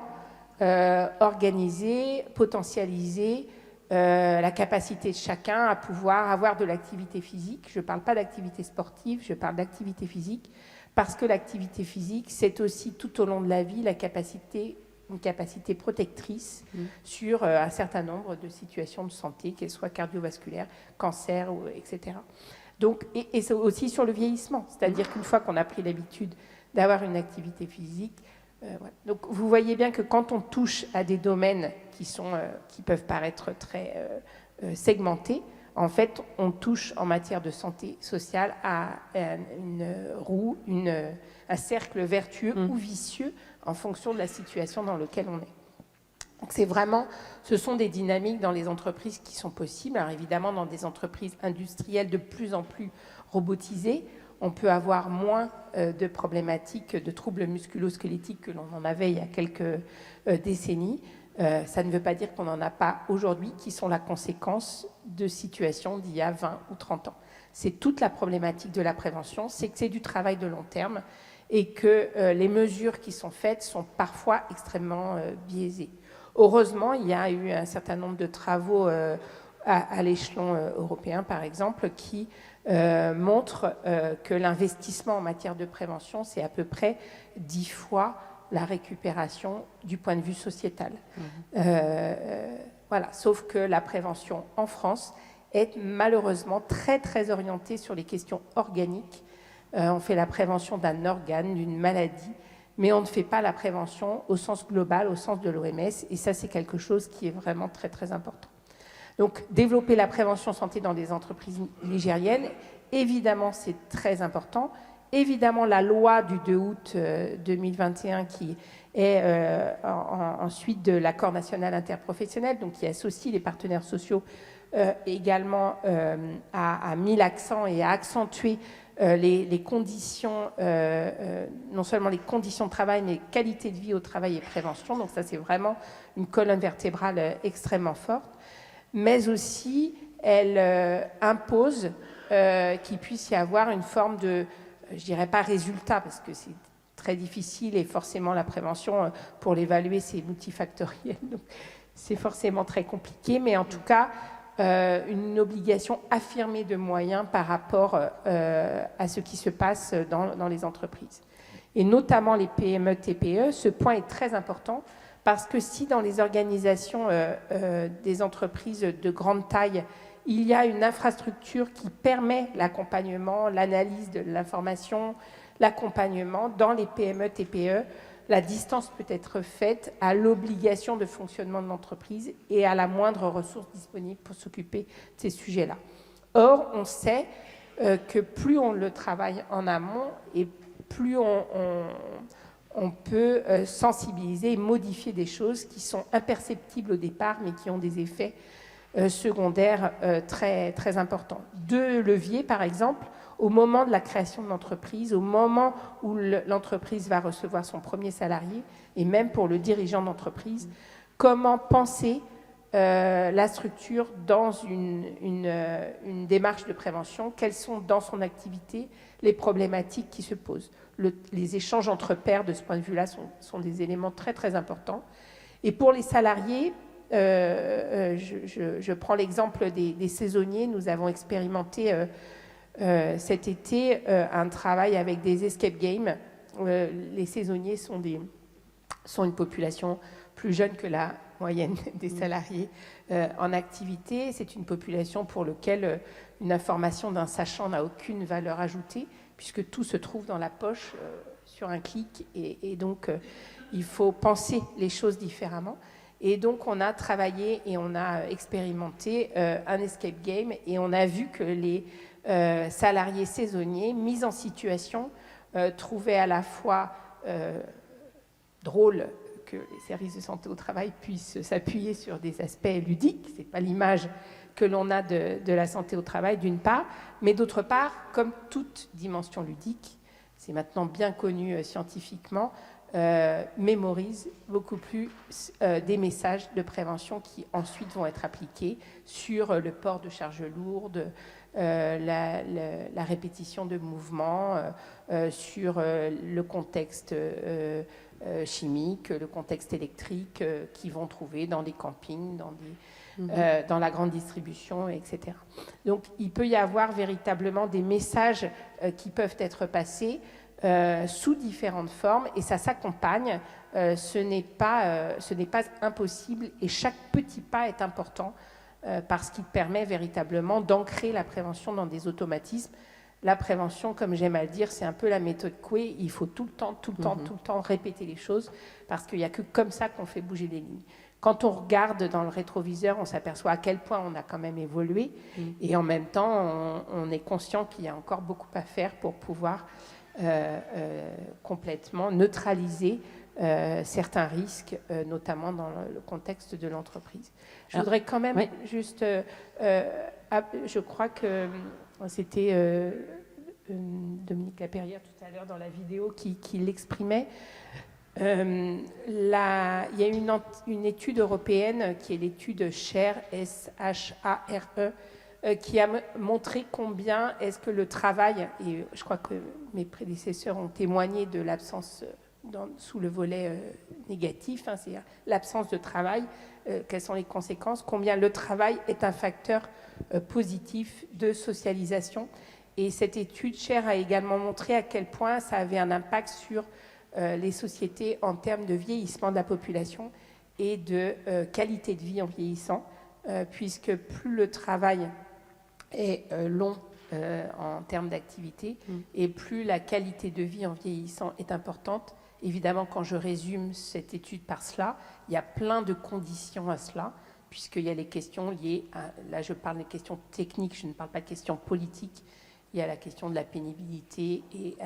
organiser, potentialiser la capacité de chacun à pouvoir avoir de l'activité physique. Je ne parle pas d'activité sportive, je parle d'activité physique, parce que l'activité physique, c'est aussi tout au long de la vie une capacité protectrice sur un certain nombre de situations de santé, qu'elles soient cardiovasculaires, cancer, etc. Donc, et c'est aussi sur le vieillissement, c'est-à-dire qu'une fois qu'on a pris l'habitude d'avoir une activité physique, voilà. Donc vous voyez bien que quand on touche à des domaines qui peuvent paraître très segmentés, en fait, on touche en matière de santé sociale à une roue, un cercle vertueux ou vicieux en fonction de la situation dans laquelle on est. Donc ce sont des dynamiques dans les entreprises qui sont possibles. Alors évidemment, dans des entreprises industrielles de plus en plus robotisées, on peut avoir moins de problématiques de troubles musculo-squelettiques que l'on en avait il y a quelques décennies. Ça ne veut pas dire qu'on n'en a pas aujourd'hui, qui sont la conséquence de situations d'il y a 20 ou 30 ans. C'est toute la problématique de la prévention, c'est que c'est du travail de long terme et que les mesures qui sont faites sont parfois extrêmement biaisées. Heureusement, il y a eu un certain nombre de travaux à l'échelon européen, par exemple, qui montrent que l'investissement en matière de prévention, c'est à peu près 10 fois la récupération du point de vue sociétal. Voilà. Sauf que la prévention en France est malheureusement très, très orientée sur les questions organiques. On fait la prévention d'un organe, d'une maladie, mais on ne fait pas la prévention au sens global, au sens de l'OMS, et ça, c'est quelque chose qui est vraiment très, très important. Donc, développer la prévention santé dans des entreprises nigériennes, évidemment, c'est très important. Évidemment, la loi du 2 août 2021 qui est ensuite de l'accord national interprofessionnel, donc qui associe les partenaires sociaux également, a mis l'accent et a accentué les conditions, non seulement les conditions de travail, mais qualité de vie au travail et prévention. Donc ça, c'est vraiment une colonne vertébrale extrêmement forte. Mais aussi, elle impose qu'il puisse y avoir une forme de, je dirais pas résultat, parce que c'est très difficile et forcément la prévention, pour l'évaluer, c'est multifactoriel. Donc c'est forcément très compliqué, mais en tout cas, une obligation affirmée de moyens par rapport à ce qui se passe dans les entreprises. Et notamment les PME, TPE, ce point est très important parce que si dans les organisations des entreprises de grande taille, il y a une infrastructure qui permet l'accompagnement, l'analyse de l'information, l'accompagnement dans les PME, TPE, la distance peut être faite à l'obligation de fonctionnement de l'entreprise et à la moindre ressource disponible pour s'occuper de ces sujets-là. Or, on sait que plus on le travaille en amont et plus on on peut sensibiliser et modifier des choses qui sont imperceptibles au départ, mais qui ont des effets secondaires très, très importants. 2 leviers, par exemple, au moment de la création de l'entreprise, au moment où l'entreprise va recevoir son premier salarié, et même pour le dirigeant d'entreprise, comment penser la structure dans une démarche de prévention, quelles sont dans son activité les problématiques qui se posent. Les échanges entre pairs de ce point de vue-là sont des éléments très très importants. Et pour les salariés, je prends l'exemple des saisonniers. Nous avons expérimenté cet été un travail avec des escape games. Les saisonniers sont une population plus jeune que la moyenne des salariés en activité. C'est une population pour laquelle une information d'un sachant n'a aucune valeur ajoutée, puisque tout se trouve dans la poche sur un clic, et donc il faut penser les choses différemment. Et donc on a travaillé et on a expérimenté un escape game, et on a vu que les salariés saisonniers mis en situation trouvaient à la fois drôle que les services de santé au travail puissent s'appuyer sur des aspects ludiques. Ce n'est pas l'image que l'on a de la santé au travail, d'une part, mais d'autre part, comme toute dimension ludique, c'est maintenant bien connu scientifiquement, mémorise beaucoup plus des messages de prévention qui ensuite vont être appliqués sur le port de charges lourdes, la répétition de mouvements, sur le contexte chimique, le contexte électrique qu'ils vont trouver dans des campings, dans la grande distribution, etc. Donc il peut y avoir véritablement des messages qui peuvent être passés sous différentes formes, et ça s'accompagne. Ce n'est pas impossible, et chaque petit pas est important parce qu'il permet véritablement d'ancrer la prévention dans des automatismes. La prévention, comme j'aime à le dire, c'est un peu la méthode Coué. Il faut tout le temps répéter les choses, parce qu'il n'y a que comme ça qu'on fait bouger les lignes. Quand on regarde dans le rétroviseur, on s'aperçoit à quel point on a quand même évolué, et en même temps, on est conscient qu'il y a encore beaucoup à faire pour pouvoir complètement neutraliser certains risques, notamment dans le contexte de l'entreprise. Je voudrais quand même juste... je crois que c'était Dominique Lapérière tout à l'heure dans la vidéo qui l'exprimait. Il y a une étude européenne qui est l'étude SHARE, S-H-A-R-E, qui a montré combien est-ce que le travail, et je crois que mes prédécesseurs ont témoigné de l'absence sous le volet négatif, c'est-à-dire l'absence de travail, quelles sont les conséquences, combien le travail est un facteur positif de socialisation. Et cette étude SHARE a également montré à quel point ça avait un impact sur les sociétés en termes de vieillissement de la population et de qualité de vie en vieillissant, puisque plus le travail est long en termes d'activité, et plus la qualité de vie en vieillissant est importante. Évidemment, quand je résume cette étude par cela, il y a plein de conditions à cela, puisqu'il y a les questions liées à... Là, je parle des questions techniques, je ne parle pas de questions politiques. Il y a la question de la pénibilité et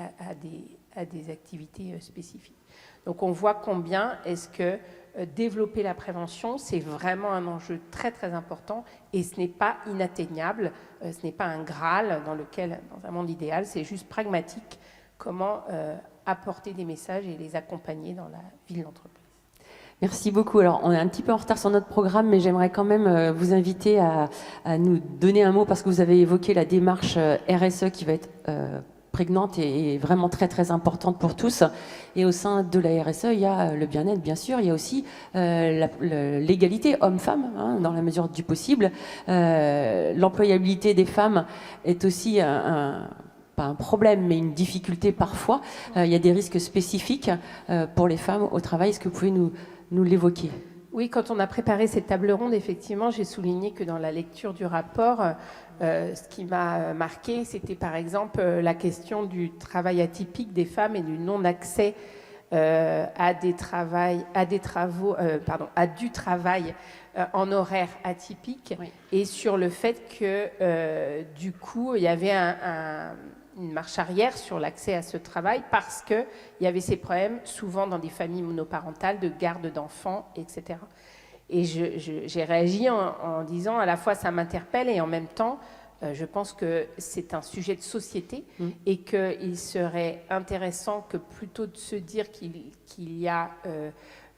à des activités spécifiques. Donc, on voit combien est-ce que développer la prévention, c'est vraiment un enjeu très, très important, et ce n'est pas inatteignable, ce n'est pas un Graal dans un monde idéal, c'est juste pragmatique, comment apporter des messages et les accompagner dans la vie de l'entreprise. Merci beaucoup. Alors, on est un petit peu en retard sur notre programme, mais j'aimerais quand même vous inviter à nous donner un mot, parce que vous avez évoqué la démarche RSE qui va être prégnante et vraiment très très importante pour tous. Et au sein de la RSE, il y a le bien-être, bien sûr, il y a aussi l'égalité homme-femme, dans la mesure du possible. L'employabilité des femmes est aussi pas un problème, mais une difficulté parfois. Il y a des risques spécifiques pour les femmes au travail. Est-ce que vous pouvez nous l'évoquer? Oui, quand on a préparé cette table ronde, effectivement, j'ai souligné que dans la lecture du rapport, ce qui m'a marqué, c'était par exemple la question du travail atypique des femmes et du non-accès à du travail en horaire atypique, oui. Et sur le fait que du coup, il y avait une marche arrière sur l'accès à ce travail parce qu'il y avait ces problèmes, souvent dans des familles monoparentales, de garde d'enfants, etc. Et j'ai réagi en disant à la fois ça m'interpelle et en même temps, je pense que c'est un sujet de société et qu'il serait intéressant que plutôt de se dire qu'il y a...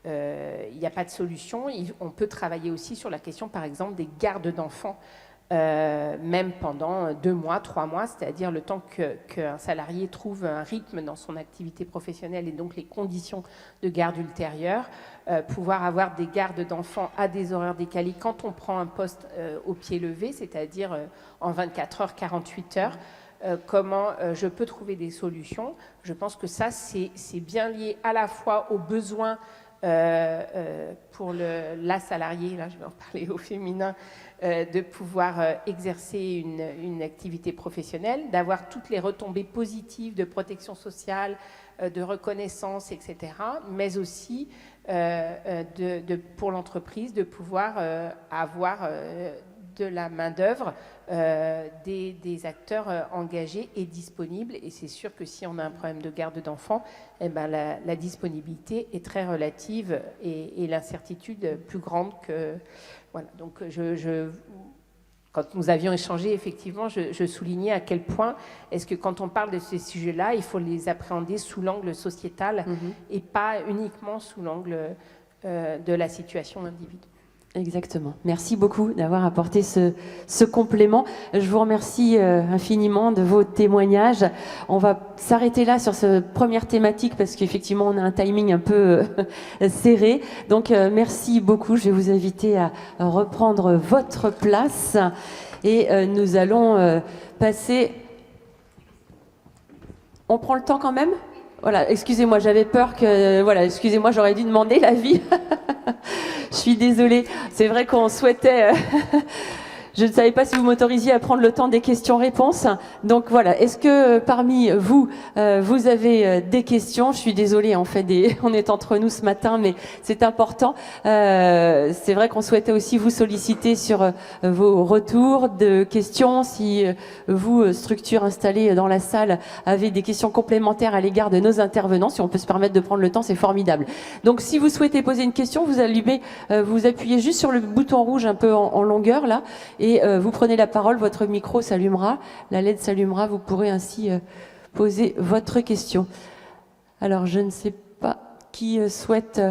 il n'y a pas de solution. On peut travailler aussi sur la question, par exemple, des gardes d'enfants, même pendant 2 mois, 3 mois, c'est-à-dire le temps qu'un salarié trouve un rythme dans son activité professionnelle et donc les conditions de garde ultérieures, pouvoir avoir des gardes d'enfants à des horaires décalés quand on prend un poste au pied levé, c'est-à-dire en 24 heures, 48 heures. Comment je peux trouver des solutions. Je pense que ça, c'est bien lié à la fois aux besoins pour la salariée, là je vais en parler au féminin, de pouvoir exercer une activité professionnelle, d'avoir toutes les retombées positives de protection sociale, de reconnaissance, etc., mais aussi pour l'entreprise de pouvoir avoir de la main-d'œuvre, des acteurs engagés et disponibles. Et c'est sûr que si on a un problème de garde d'enfants, eh ben la disponibilité est très relative et l'incertitude plus grande que... Voilà. Donc, quand nous avions échangé, effectivement, je soulignais à quel point est-ce que quand on parle de ces sujets-là, il faut les appréhender sous l'angle sociétal et pas uniquement sous l'angle de la situation individuelle. Exactement. Merci beaucoup d'avoir apporté ce complément. Je vous remercie infiniment de vos témoignages. On va s'arrêter là sur cette première thématique parce qu'effectivement, on a un timing un peu serré. Donc, merci beaucoup. Je vais vous inviter à reprendre votre place et nous allons passer... On prend le temps quand même ? Voilà, excusez-moi, j'avais peur que... Voilà, excusez-moi, j'aurais dû demander l'avis. Je suis désolée. C'est vrai qu'on souhaitait... Je ne savais pas si vous m'autorisiez à prendre le temps des questions-réponses. Donc voilà, est-ce que parmi vous, vous avez des questions ? Je suis désolée, en fait, on est entre nous ce matin, mais c'est important. C'est vrai qu'on souhaitait aussi vous solliciter sur vos retours de questions. Si vous, structure installée dans la salle, avez des questions complémentaires à l'égard de nos intervenants, si on peut se permettre de prendre le temps, c'est formidable. Donc si vous souhaitez poser une question, vous appuyez juste sur le bouton rouge un peu en longueur, là, et vous prenez la parole, votre micro s'allumera, la LED s'allumera, vous pourrez ainsi poser votre question. Alors, je ne sais pas qui souhaite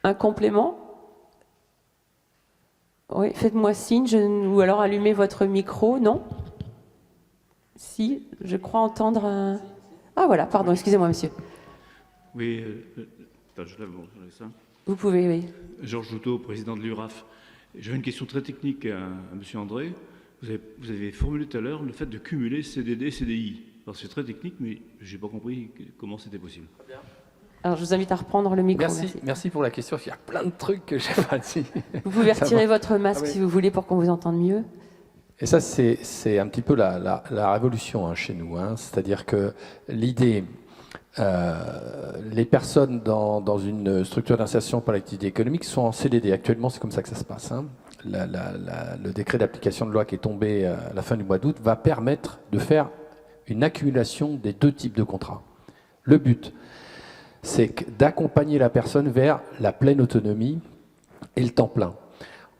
un complément. Oui, faites-moi signe, ou alors allumez votre micro, non ? Si, je crois entendre un... Ah voilà, pardon, excusez-moi, monsieur. Oui, je lève ça. Vous pouvez, oui. Georges Joutot, président de l'URAF. J'avais une question très technique à M. André. Vous avez formulé tout à l'heure le fait de cumuler CDD et CDI. Alors c'est très technique, mais je n'ai pas compris comment c'était possible. Alors je vous invite à reprendre le micro. Merci pour la question. Il y a plein de trucs que je n'ai pas dit. Vous pouvez retirer votre masque si vous voulez pour qu'on vous entende mieux. Et ça, c'est un petit peu la révolution chez nous. C'est-à-dire que l'idée... les personnes dans une structure d'insertion par l'activité économique sont en CDD. Actuellement, c'est comme ça que ça se passe. Le décret d'application de loi qui est tombé à la fin du mois d'août va permettre de faire une accumulation des 2 types de contrats. Le but, c'est d'accompagner la personne vers la pleine autonomie et le temps plein.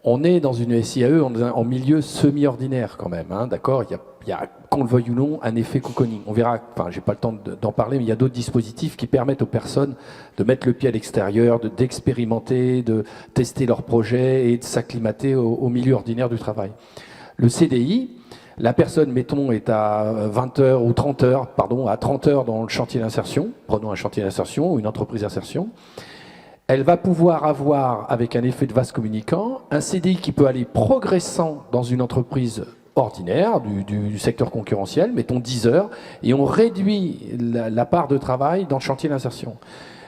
On est dans une SIAE en milieu semi-ordinaire quand même, d'accord ? Il y a, qu'on le veuille ou non, un effet cocooning. On verra, enfin, j'ai pas le temps d'en parler, mais il y a d'autres dispositifs qui permettent aux personnes de mettre le pied à l'extérieur, d'expérimenter, de tester leurs projets et de s'acclimater au milieu ordinaire du travail. Le CDI, la personne, mettons, est à 20 heures ou 30 heures, à 30 heures dans le chantier d'insertion, prenons un chantier d'insertion ou une entreprise d'insertion. Elle va pouvoir avoir, avec un effet de vase communicant, un CDI qui peut aller progressant dans une entreprise ordinaire, du secteur concurrentiel, mettons 10 heures, et on réduit la part de travail dans le chantier d'insertion.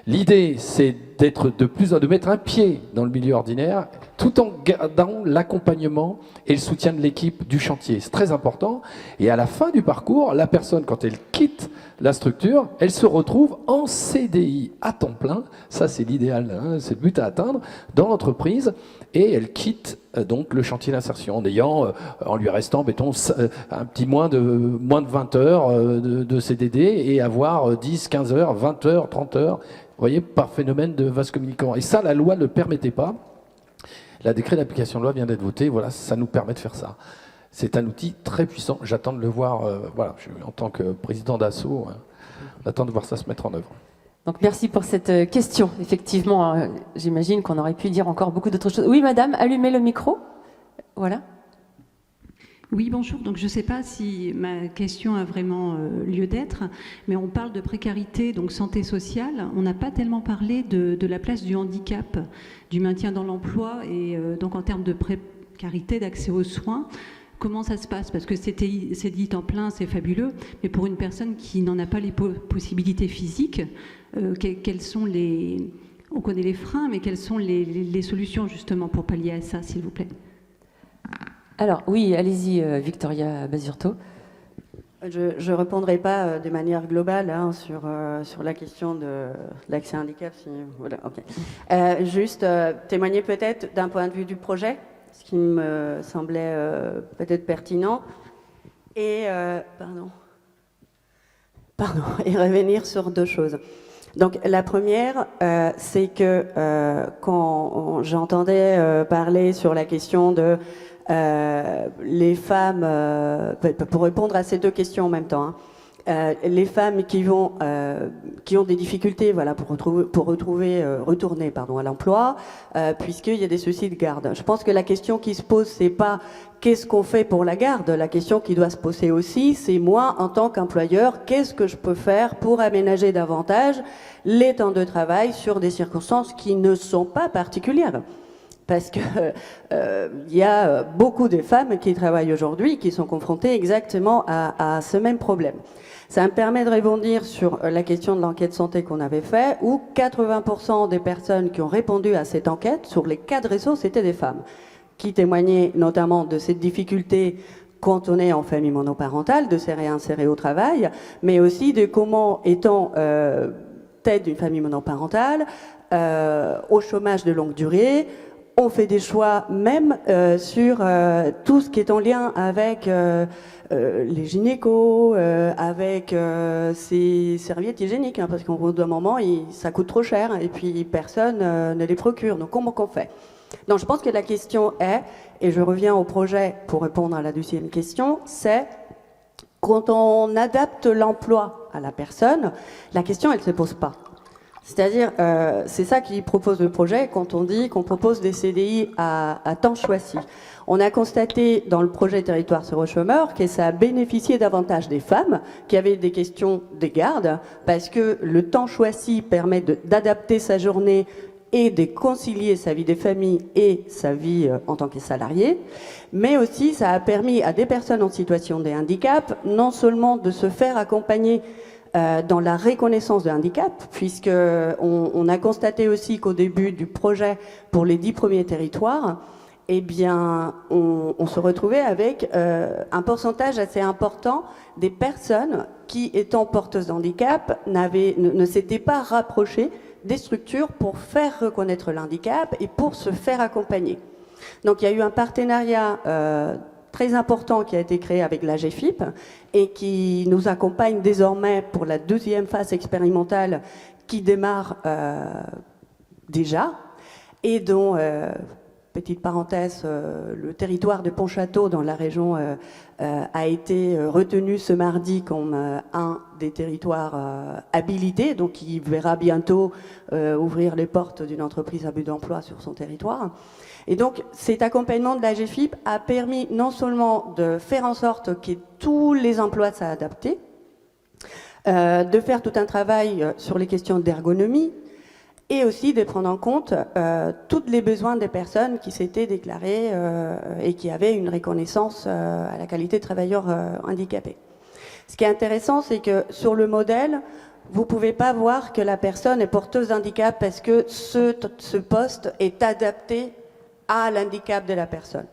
L'idée, c'est de mettre un pied dans le milieu ordinaire tout en gardant l'accompagnement et le soutien de l'équipe du chantier. C'est très important. Et à la fin du parcours, la personne, quand elle quitte la structure, elle se retrouve en CDI à temps plein. Ça, c'est l'idéal, hein, c'est le but à atteindre dans l'entreprise. Et elle quitte donc le chantier d'insertion en lui restant, mettons, un petit moins de 20 heures de CDD et avoir 10, 15 heures, 20 heures, 30 heures, vous voyez, par phénomène de vase communicant. Et ça, la loi ne le permettait pas. La décret d'application de loi vient d'être voté, voilà, ça nous permet de faire ça. C'est un outil très puissant, j'attends de le voir, voilà, en tant que président d'Asso, j'attends de voir ça se mettre en œuvre. Donc merci pour cette question. Effectivement, j'imagine qu'on aurait pu dire encore beaucoup d'autres choses. Oui, madame, allumez le micro. Voilà. Oui, bonjour. Donc je ne sais pas si ma question a vraiment lieu d'être, mais on parle de précarité, donc santé sociale. On n'a pas tellement parlé de la place du handicap, du maintien dans l'emploi et donc en termes de précarité, d'accès aux soins. Comment ça se passe? Parce que c'est dit temps plein, c'est fabuleux, mais pour une personne qui n'en a pas les possibilités physiques, quels sont les... On connaît les freins, mais quelles sont les solutions justement pour pallier à ça, s'il vous plaît? Alors oui, allez-y, Victoria Basurto. Je ne répondrai pas de manière globale sur la question de l'accès à handicap. Voilà, okay. Juste témoigner peut-être d'un point de vue du projet, ce qui me semblait peut-être pertinent, et et revenir sur deux choses. Donc la première, c'est que quand j'entendais parler sur la question de les femmes, pour répondre à ces deux questions en même temps, les femmes qui ont des difficultés, voilà, pour retourner à l'emploi, puisqu'il y a des soucis de garde. Je pense que la question qui se pose, c'est pas qu'est-ce qu'on fait pour la garde. La question qui doit se poser aussi, c'est moi, en tant qu'employeur, qu'est-ce que je peux faire pour aménager davantage les temps de travail sur des circonstances qui ne sont pas particulières. Parce que il y a beaucoup de femmes qui travaillent aujourd'hui qui sont confrontées exactement à ce même problème. Ça me permet de rebondir sur la question de l'enquête santé qu'on avait fait, où 80% des personnes qui ont répondu à cette enquête, sur les 4 réseaux, c'était des femmes, qui témoignaient notamment de cette difficulté quand on est en famille monoparentale, de se réinsérer au travail, mais aussi de comment, étant tête d'une famille monoparentale, au chômage de longue durée, on fait des choix même sur tout ce qui est en lien avec les gynécos, avec ces serviettes hygiéniques, hein, parce qu'au bout d'un moment, ça coûte trop cher et puis personne ne les procure. Donc comment qu'on fait? Donc je pense que la question est, et je reviens au projet pour répondre à la deuxième question, c'est quand on adapte l'emploi à la personne, la question elle ne se pose pas. C'est-à-dire, c'est ça qui propose le projet quand on dit qu'on propose des CDI à temps choisi. On a constaté dans le projet Territoire zéro chômeur que ça a bénéficié davantage des femmes qui avaient des questions de garde, parce que le temps choisi permet d'adapter sa journée et de concilier sa vie de famille et sa vie en tant que salarié, mais aussi ça a permis à des personnes en situation de handicap non seulement de se faire accompagner dans la reconnaissance de handicap, puisque on a constaté aussi qu'au début du projet pour les 10 premiers territoires, eh bien, on se retrouvait avec un pourcentage assez important des personnes qui, étant porteuses de handicap, ne s'étaient pas rapprochées des structures pour faire reconnaître l'handicap et pour se faire accompagner. Donc il y a eu un partenariat très important qui a été créé avec la GFIP et qui nous accompagne désormais pour la 2e phase expérimentale qui démarre déjà et dont, petite parenthèse, le territoire de Pontchâteau dans la région a été retenu ce mardi comme un des territoires habilités, donc qui verra bientôt ouvrir les portes d'une entreprise à but d'emploi sur son territoire. Et donc, cet accompagnement de la GFIP a permis non seulement de faire en sorte que tous les emplois soient adaptés, de faire tout un travail sur les questions d'ergonomie, et aussi de prendre en compte tous les besoins des personnes qui s'étaient déclarées et qui avaient une reconnaissance à la qualité de travailleur handicapé. Ce qui est intéressant, c'est que sur le modèle, vous ne pouvez pas voir que la personne est porteuse d'handicap parce que ce poste est adapté à l'handicap de la personne.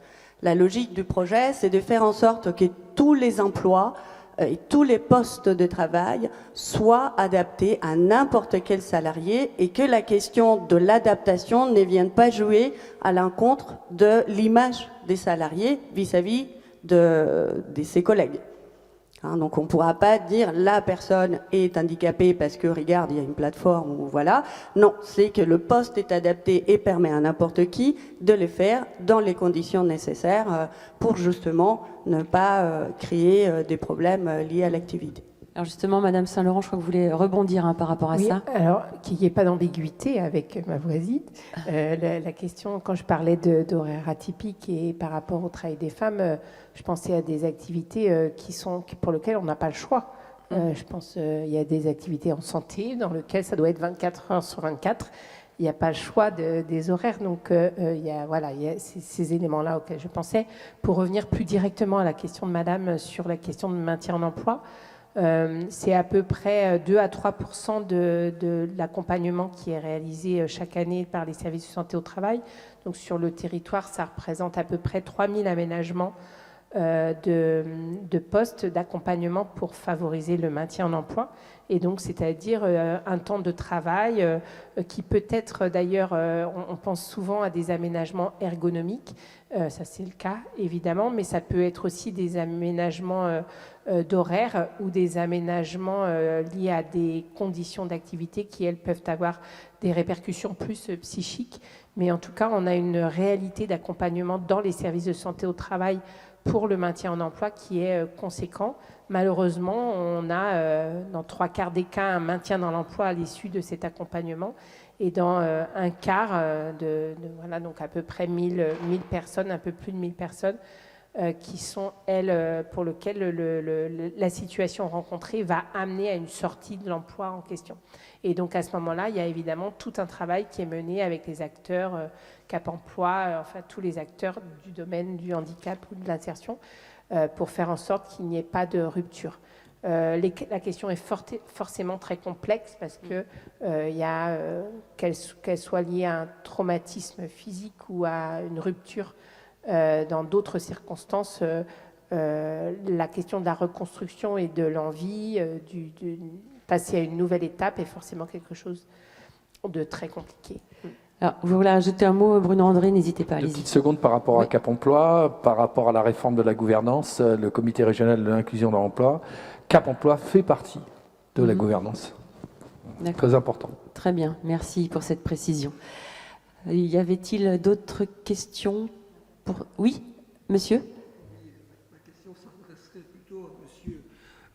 La logique du projet, c'est de faire en sorte que tous les emplois et tous les postes de travail soient adaptés à n'importe quel salarié et que la question de l'adaptation ne vienne pas jouer à l'encontre de l'image des salariés vis-à-vis de ses collègues. Donc on ne pourra pas dire la personne est handicapée parce que regarde, il y a une plateforme ou voilà. Non, c'est que le poste est adapté et permet à n'importe qui de le faire dans les conditions nécessaires pour justement ne pas créer des problèmes liés à l'activité. Alors justement, Madame Saint-Laurent, je crois que vous voulez rebondir par rapport à ça. Alors, qu'il n'y ait pas d'ambiguïté avec ma voisine. La question, quand je parlais d'horaires atypiques et par rapport au travail des femmes, je pensais à des activités pour lesquelles on n'a pas le choix. Je pense qu'il y a des activités en santé dans lesquelles ça doit être 24 heures sur 24. Il n'y a pas le choix des horaires. Donc, il y a ces éléments-là auxquels je pensais. Pour revenir plus directement à la question de Madame sur la question de maintien en emploi, c'est à peu près 2 à 3% de l'accompagnement qui est réalisé chaque année par les services de santé au travail. Donc sur le territoire, ça représente à peu près 3000 aménagements de postes d'accompagnement pour favoriser le maintien en emploi. Et donc, c'est-à-dire un temps de travail qui peut être, d'ailleurs, on pense souvent à des aménagements ergonomiques. Ça, c'est le cas, évidemment, mais ça peut être aussi des aménagements d'horaire ou des aménagements liés à des conditions d'activité qui, elles, peuvent avoir des répercussions plus psychiques. Mais en tout cas, on a une réalité d'accompagnement dans les services de santé au travail pour le maintien en emploi qui est conséquent. Malheureusement, on a dans 3/4 des cas un maintien dans l'emploi à l'issue de cet accompagnement et dans un quart voilà, donc à peu près 1000 personnes, un peu plus de 1000 personnes qui sont, elles, pour lesquelles la situation rencontrée va amener à une sortie de l'emploi en question. Et donc à ce moment-là, il y a évidemment tout un travail qui est mené avec les acteurs Cap Emploi, enfin tous les acteurs du domaine du handicap ou de l'insertion, pour faire en sorte qu'il n'y ait pas de rupture. La question est forcément très complexe parce que qu'elle soit liée à un traumatisme physique ou à une rupture dans d'autres circonstances, la question de la reconstruction et de l'envie de passer à une nouvelle étape est forcément quelque chose de très compliqué. Alors, vous voulez ajouter un mot, Bruno André, n'hésitez pas. Deux petites secondes par rapport à Cap Emploi, par rapport à la réforme de la gouvernance, le comité régional de l'inclusion dans l'emploi. Cap Emploi fait partie de la gouvernance. Très important. Très bien, merci pour cette précision. Y avait-il d'autres questions Oui, monsieur. Ma question s'adresserait plutôt à monsieur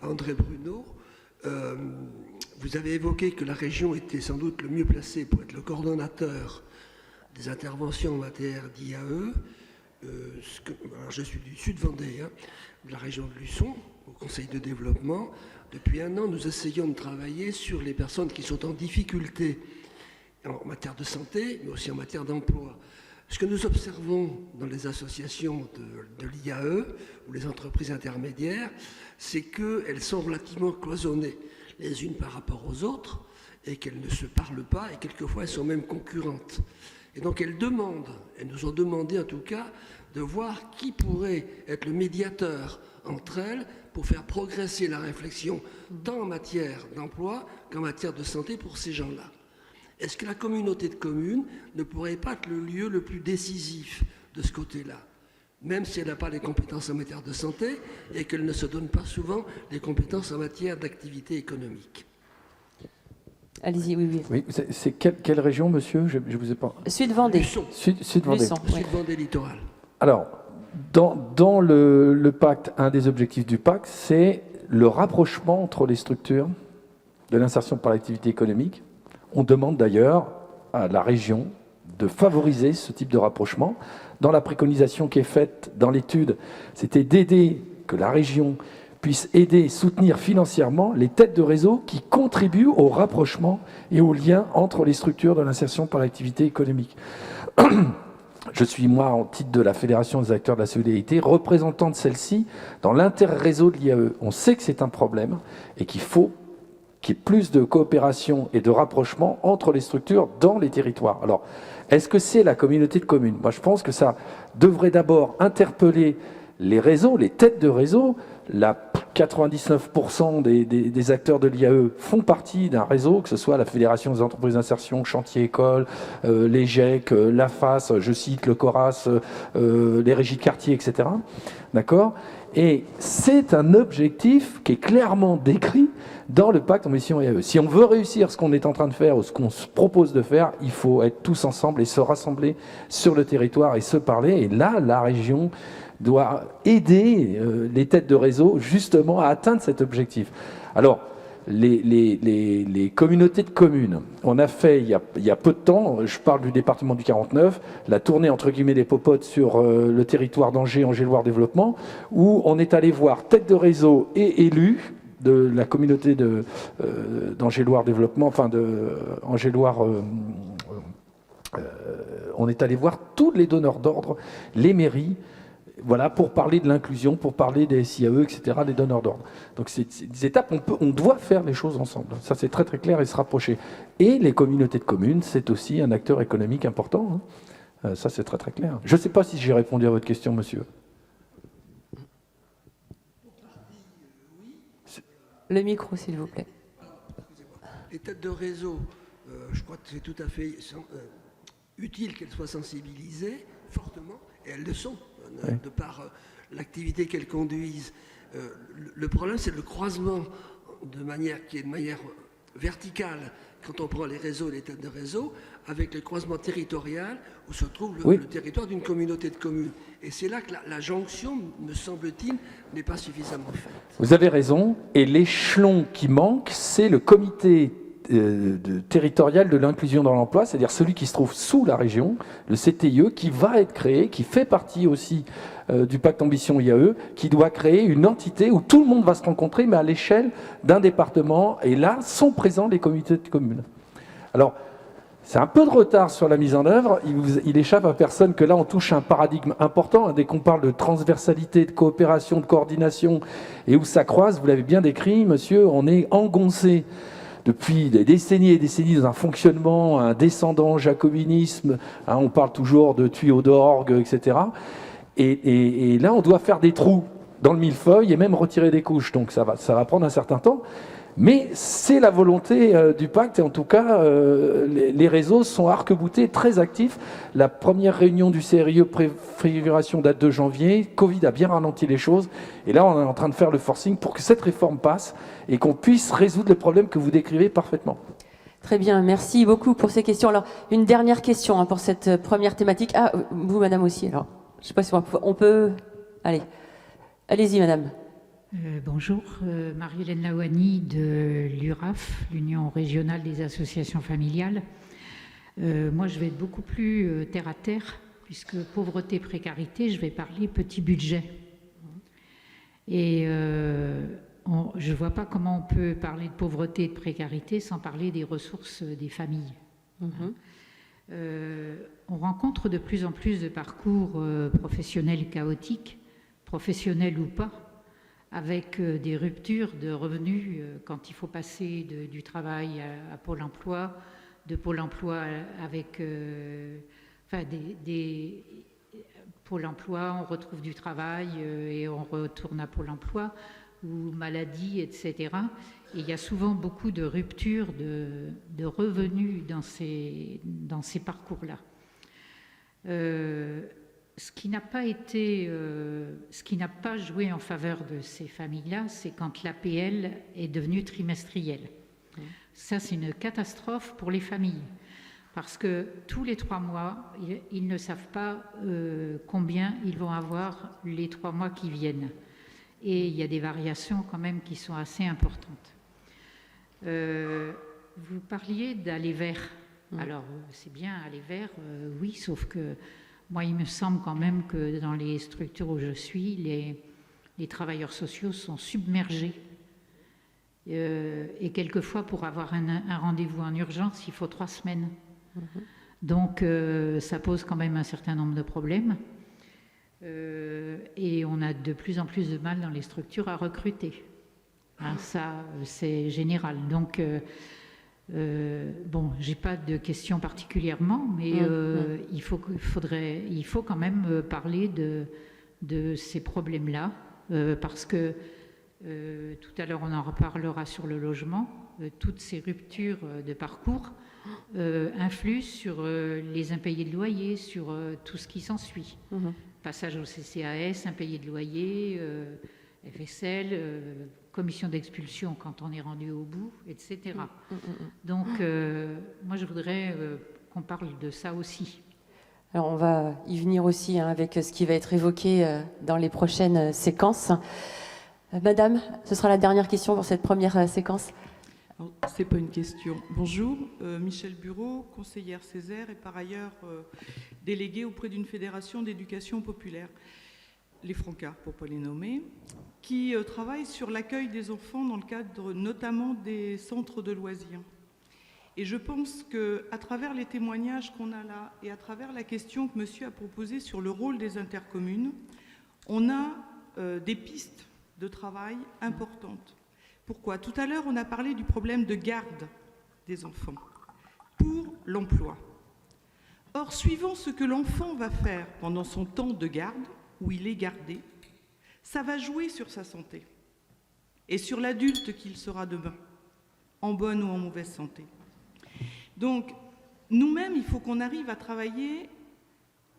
André Bruno. Vous avez évoqué que la région était sans doute le mieux placée pour être le coordonnateur des interventions en matière d'IAE. Je suis du sud Vendée, de la région de Luçon, au Conseil de développement. Depuis 1 an, nous essayons de travailler sur les personnes qui sont en difficulté en matière de santé, mais aussi en matière d'emploi. Ce que nous observons dans les associations de l'IAE ou les entreprises intermédiaires, c'est qu'elles sont relativement cloisonnées les unes par rapport aux autres et qu'elles ne se parlent pas et quelquefois elles sont même concurrentes. Et donc elles nous ont demandé en tout cas de voir qui pourrait être le médiateur entre elles pour faire progresser la réflexion tant en matière d'emploi qu'en matière de santé pour ces gens-là. Est-ce que la communauté de communes ne pourrait pas être le lieu le plus décisif de ce côté-là, même si elle n'a pas les compétences en matière de santé et qu'elle ne se donne pas souvent les compétences en matière d'activité économique? Allez-y, oui. Oui, c'est quelle région, monsieur? Je vous ai pas. Sud Vendée. Luçon. Sud Vendée. Luçon, oui. Sud Vendée littoral. Alors, dans le pacte, un des objectifs du pacte, c'est le rapprochement entre les structures de l'insertion par l'activité économique. On demande d'ailleurs à la région de favoriser ce type de rapprochement. Dans la préconisation qui est faite dans l'étude, c'était d'aider, que la région puisse aider, soutenir financièrement les têtes de réseau qui contribuent au rapprochement et au lien entre les structures de l'insertion par l'activité économique. Je suis, moi, en titre de la Fédération des acteurs de la solidarité, représentant de celle-ci dans l'inter-réseau de l'IAE. On sait que c'est un problème et qu'il faut qu'il y ait plus de coopération et de rapprochement entre les structures dans les territoires. Alors, est-ce que c'est la communauté de communes? Moi, je pense que ça devrait d'abord interpeller les réseaux, les têtes de réseau. 99% des acteurs de l'IAE font partie d'un réseau, que ce soit la Fédération des entreprises d'insertion, Chantier École, les GEC, l'AFAS, je cite le CORAS, les régies de quartier, etc. D'accord? Et c'est un objectif qui est clairement décrit dans le pacte Ambition IAE. Si on veut réussir ce qu'on est en train de faire ou ce qu'on se propose de faire, il faut être tous ensemble et se rassembler sur le territoire et se parler. Et là, la région doit aider les têtes de réseau justement à atteindre cet objectif. Alors, les communautés de communes, on a fait il y a peu de temps, je parle du département du 49, la tournée entre guillemets des popotes sur le territoire d'Angers, Angers-Loire Développement, où on est allé voir têtes de réseau et élus de la communauté d'Angers-Loire Développement, enfin Angers-Loire, on est allé voir tous les donneurs d'ordre, les mairies, voilà, pour parler de l'inclusion, pour parler des SIAE, etc., des donneurs d'ordre. Donc c'est des étapes, on doit faire les choses ensemble. Ça c'est très très clair et se rapprocher. Et les communautés de communes, c'est aussi un acteur économique important. Hein. Ça c'est très très clair. Je ne sais pas si j'ai répondu à votre question, monsieur. Le micro, s'il vous plaît. Les têtes de réseau, je crois que c'est tout à fait utile qu'elles soient sensibilisées fortement, et elles le sont. Oui. De par l'activité qu'elles conduisent. Le problème, c'est le croisement qui est de manière verticale, quand on prend les réseaux et les têtes de réseau, avec le croisement territorial, où se trouve le territoire d'une communauté de communes. Et c'est là que la jonction, me semble-t-il, n'est pas suffisamment faite. Vous avez raison, et l'échelon qui manque, c'est le comité territorial de l'inclusion dans l'emploi, c'est-à-dire celui qui se trouve sous la région, le CTIE, qui va être créé, qui fait partie aussi du pacte Ambition IAE, qui doit créer une entité où tout le monde va se rencontrer, mais à l'échelle d'un département, et là sont présents les comités de communes. Alors, c'est un peu de retard sur la mise en œuvre, il échappe à personne que là on touche un paradigme important, hein, dès qu'on parle de transversalité, de coopération, de coordination, et où ça croise, vous l'avez bien décrit, monsieur, on est engoncé depuis des décennies et décennies dans un fonctionnement, un descendant jacobinisme, hein, on parle toujours de tuyaux d'orgue, etc. Et là, on doit faire des trous dans le millefeuille et même retirer des couches. Donc ça va prendre un certain temps. Mais c'est la volonté du pacte, et en tout cas, les réseaux sont arc-boutés, très actifs. La première réunion du CRIE préfiguration date de janvier. Covid a bien ralenti les choses. Et là, on est en train de faire le forcing pour que cette réforme passe et qu'on puisse résoudre les problèmes que vous décrivez parfaitement. Très bien, merci beaucoup pour ces questions. Alors, une dernière question hein, pour cette première thématique. Ah, vous, madame aussi, alors. Je ne sais pas si on peut... Allez, allez-y, madame. Bonjour, Marie-Hélène Lawani de l'URAF, l'Union régionale des associations familiales. Moi, je vais être beaucoup plus terre à terre, puisque pauvreté, précarité, je vais parler petit budget. Et je ne vois pas comment on peut parler de pauvreté et de précarité sans parler des ressources des familles. On rencontre de plus en plus de parcours professionnels chaotiques, professionnels ou pas, avec des ruptures de revenus quand il faut passer du travail à Pôle emploi, de Pôle emploi avec Pôle emploi, on retrouve du travail et on retourne à Pôle emploi, ou maladie, etc. Et il y a souvent beaucoup de ruptures de revenus dans ces parcours-là. Ce qui n'a pas joué en faveur de ces familles-là, c'est quand l'APL est devenue trimestrielle. Ça, c'est une catastrophe pour les familles, parce que tous les 3 mois, ils ne savent pas combien ils vont avoir les 3 mois qui viennent. Et il y a des variations quand même qui sont assez importantes. Vous parliez d'aller vers. Alors, c'est bien aller vers, oui, sauf que moi, il me semble quand même que dans les structures où je suis, les travailleurs sociaux sont submergés. Et quelquefois, pour avoir un rendez-vous en urgence, il faut 3 semaines. Donc, ça pose quand même un certain nombre de problèmes. Et on a de plus en plus de mal dans les structures à recruter. Hein, ça, c'est général. Donc, bon, j'ai pas de questions particulièrement, mais il faut quand même parler de ces problèmes-là, parce que tout à l'heure on en reparlera sur le logement. Toutes ces ruptures de parcours influent sur les impayés de loyer, sur tout ce qui s'ensuit. Passage au CCAS, impayés de loyer, FSL, commission d'expulsion quand on est rendu au bout, etc. Donc, moi, je voudrais qu'on parle de ça aussi. Alors, on va y venir aussi avec ce qui va être évoqué dans les prochaines séquences. Madame, ce sera la dernière question pour cette première séquence. Ce n'est pas une question. Bonjour, Michel Bureau, conseillère Césaire et par ailleurs déléguée auprès d'une fédération d'éducation populaire, les Francas pour ne pas les nommer, qui travaille sur l'accueil des enfants dans le cadre notamment des centres de loisirs. Et je pense qu'à travers les témoignages qu'on a là et à travers la question que monsieur a proposée sur le rôle des intercommunes, on a des pistes de travail importantes. Pourquoi ? Tout à l'heure, on a parlé du problème de garde des enfants pour l'emploi. Or, suivant ce que l'enfant va faire pendant son temps de garde, où il est gardé, ça va jouer sur sa santé et sur l'adulte qu'il sera demain, en bonne ou en mauvaise santé. Donc, nous-mêmes, il faut qu'on arrive à travailler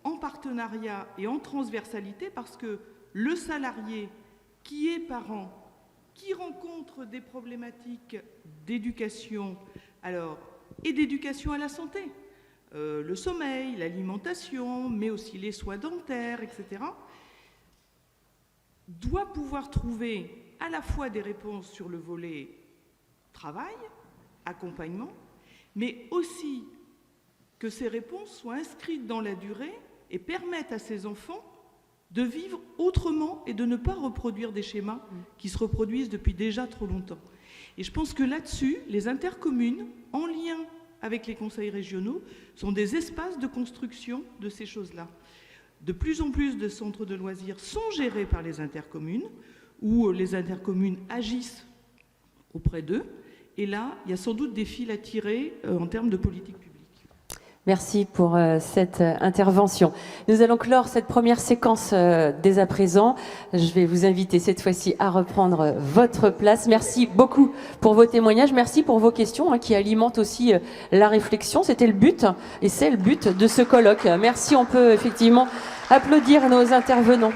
en partenariat et en transversalité parce que le salarié qui est parent, qui rencontre des problématiques d'éducation, alors, et d'éducation à la santé, le sommeil, l'alimentation, mais aussi les soins dentaires, etc., doit pouvoir trouver à la fois des réponses sur le volet travail, accompagnement, mais aussi que ces réponses soient inscrites dans la durée et permettent à ces enfants de vivre autrement et de ne pas reproduire des schémas qui se reproduisent depuis déjà trop longtemps. Et je pense que là-dessus, les intercommunes, en lien avec les conseils régionaux, sont des espaces de construction de ces choses-là. De plus en plus de centres de loisirs sont gérés par les intercommunes, où les intercommunes agissent auprès d'eux. Et là, il y a sans doute des fils à tirer en termes de politique publique. Merci pour cette intervention. Nous allons clore cette première séquence dès à présent. Je vais vous inviter cette fois-ci à reprendre votre place. Merci beaucoup pour vos témoignages. Merci pour vos questions qui alimentent aussi la réflexion. C'était le but et c'est le but de ce colloque. Merci, on peut effectivement applaudir nos intervenants.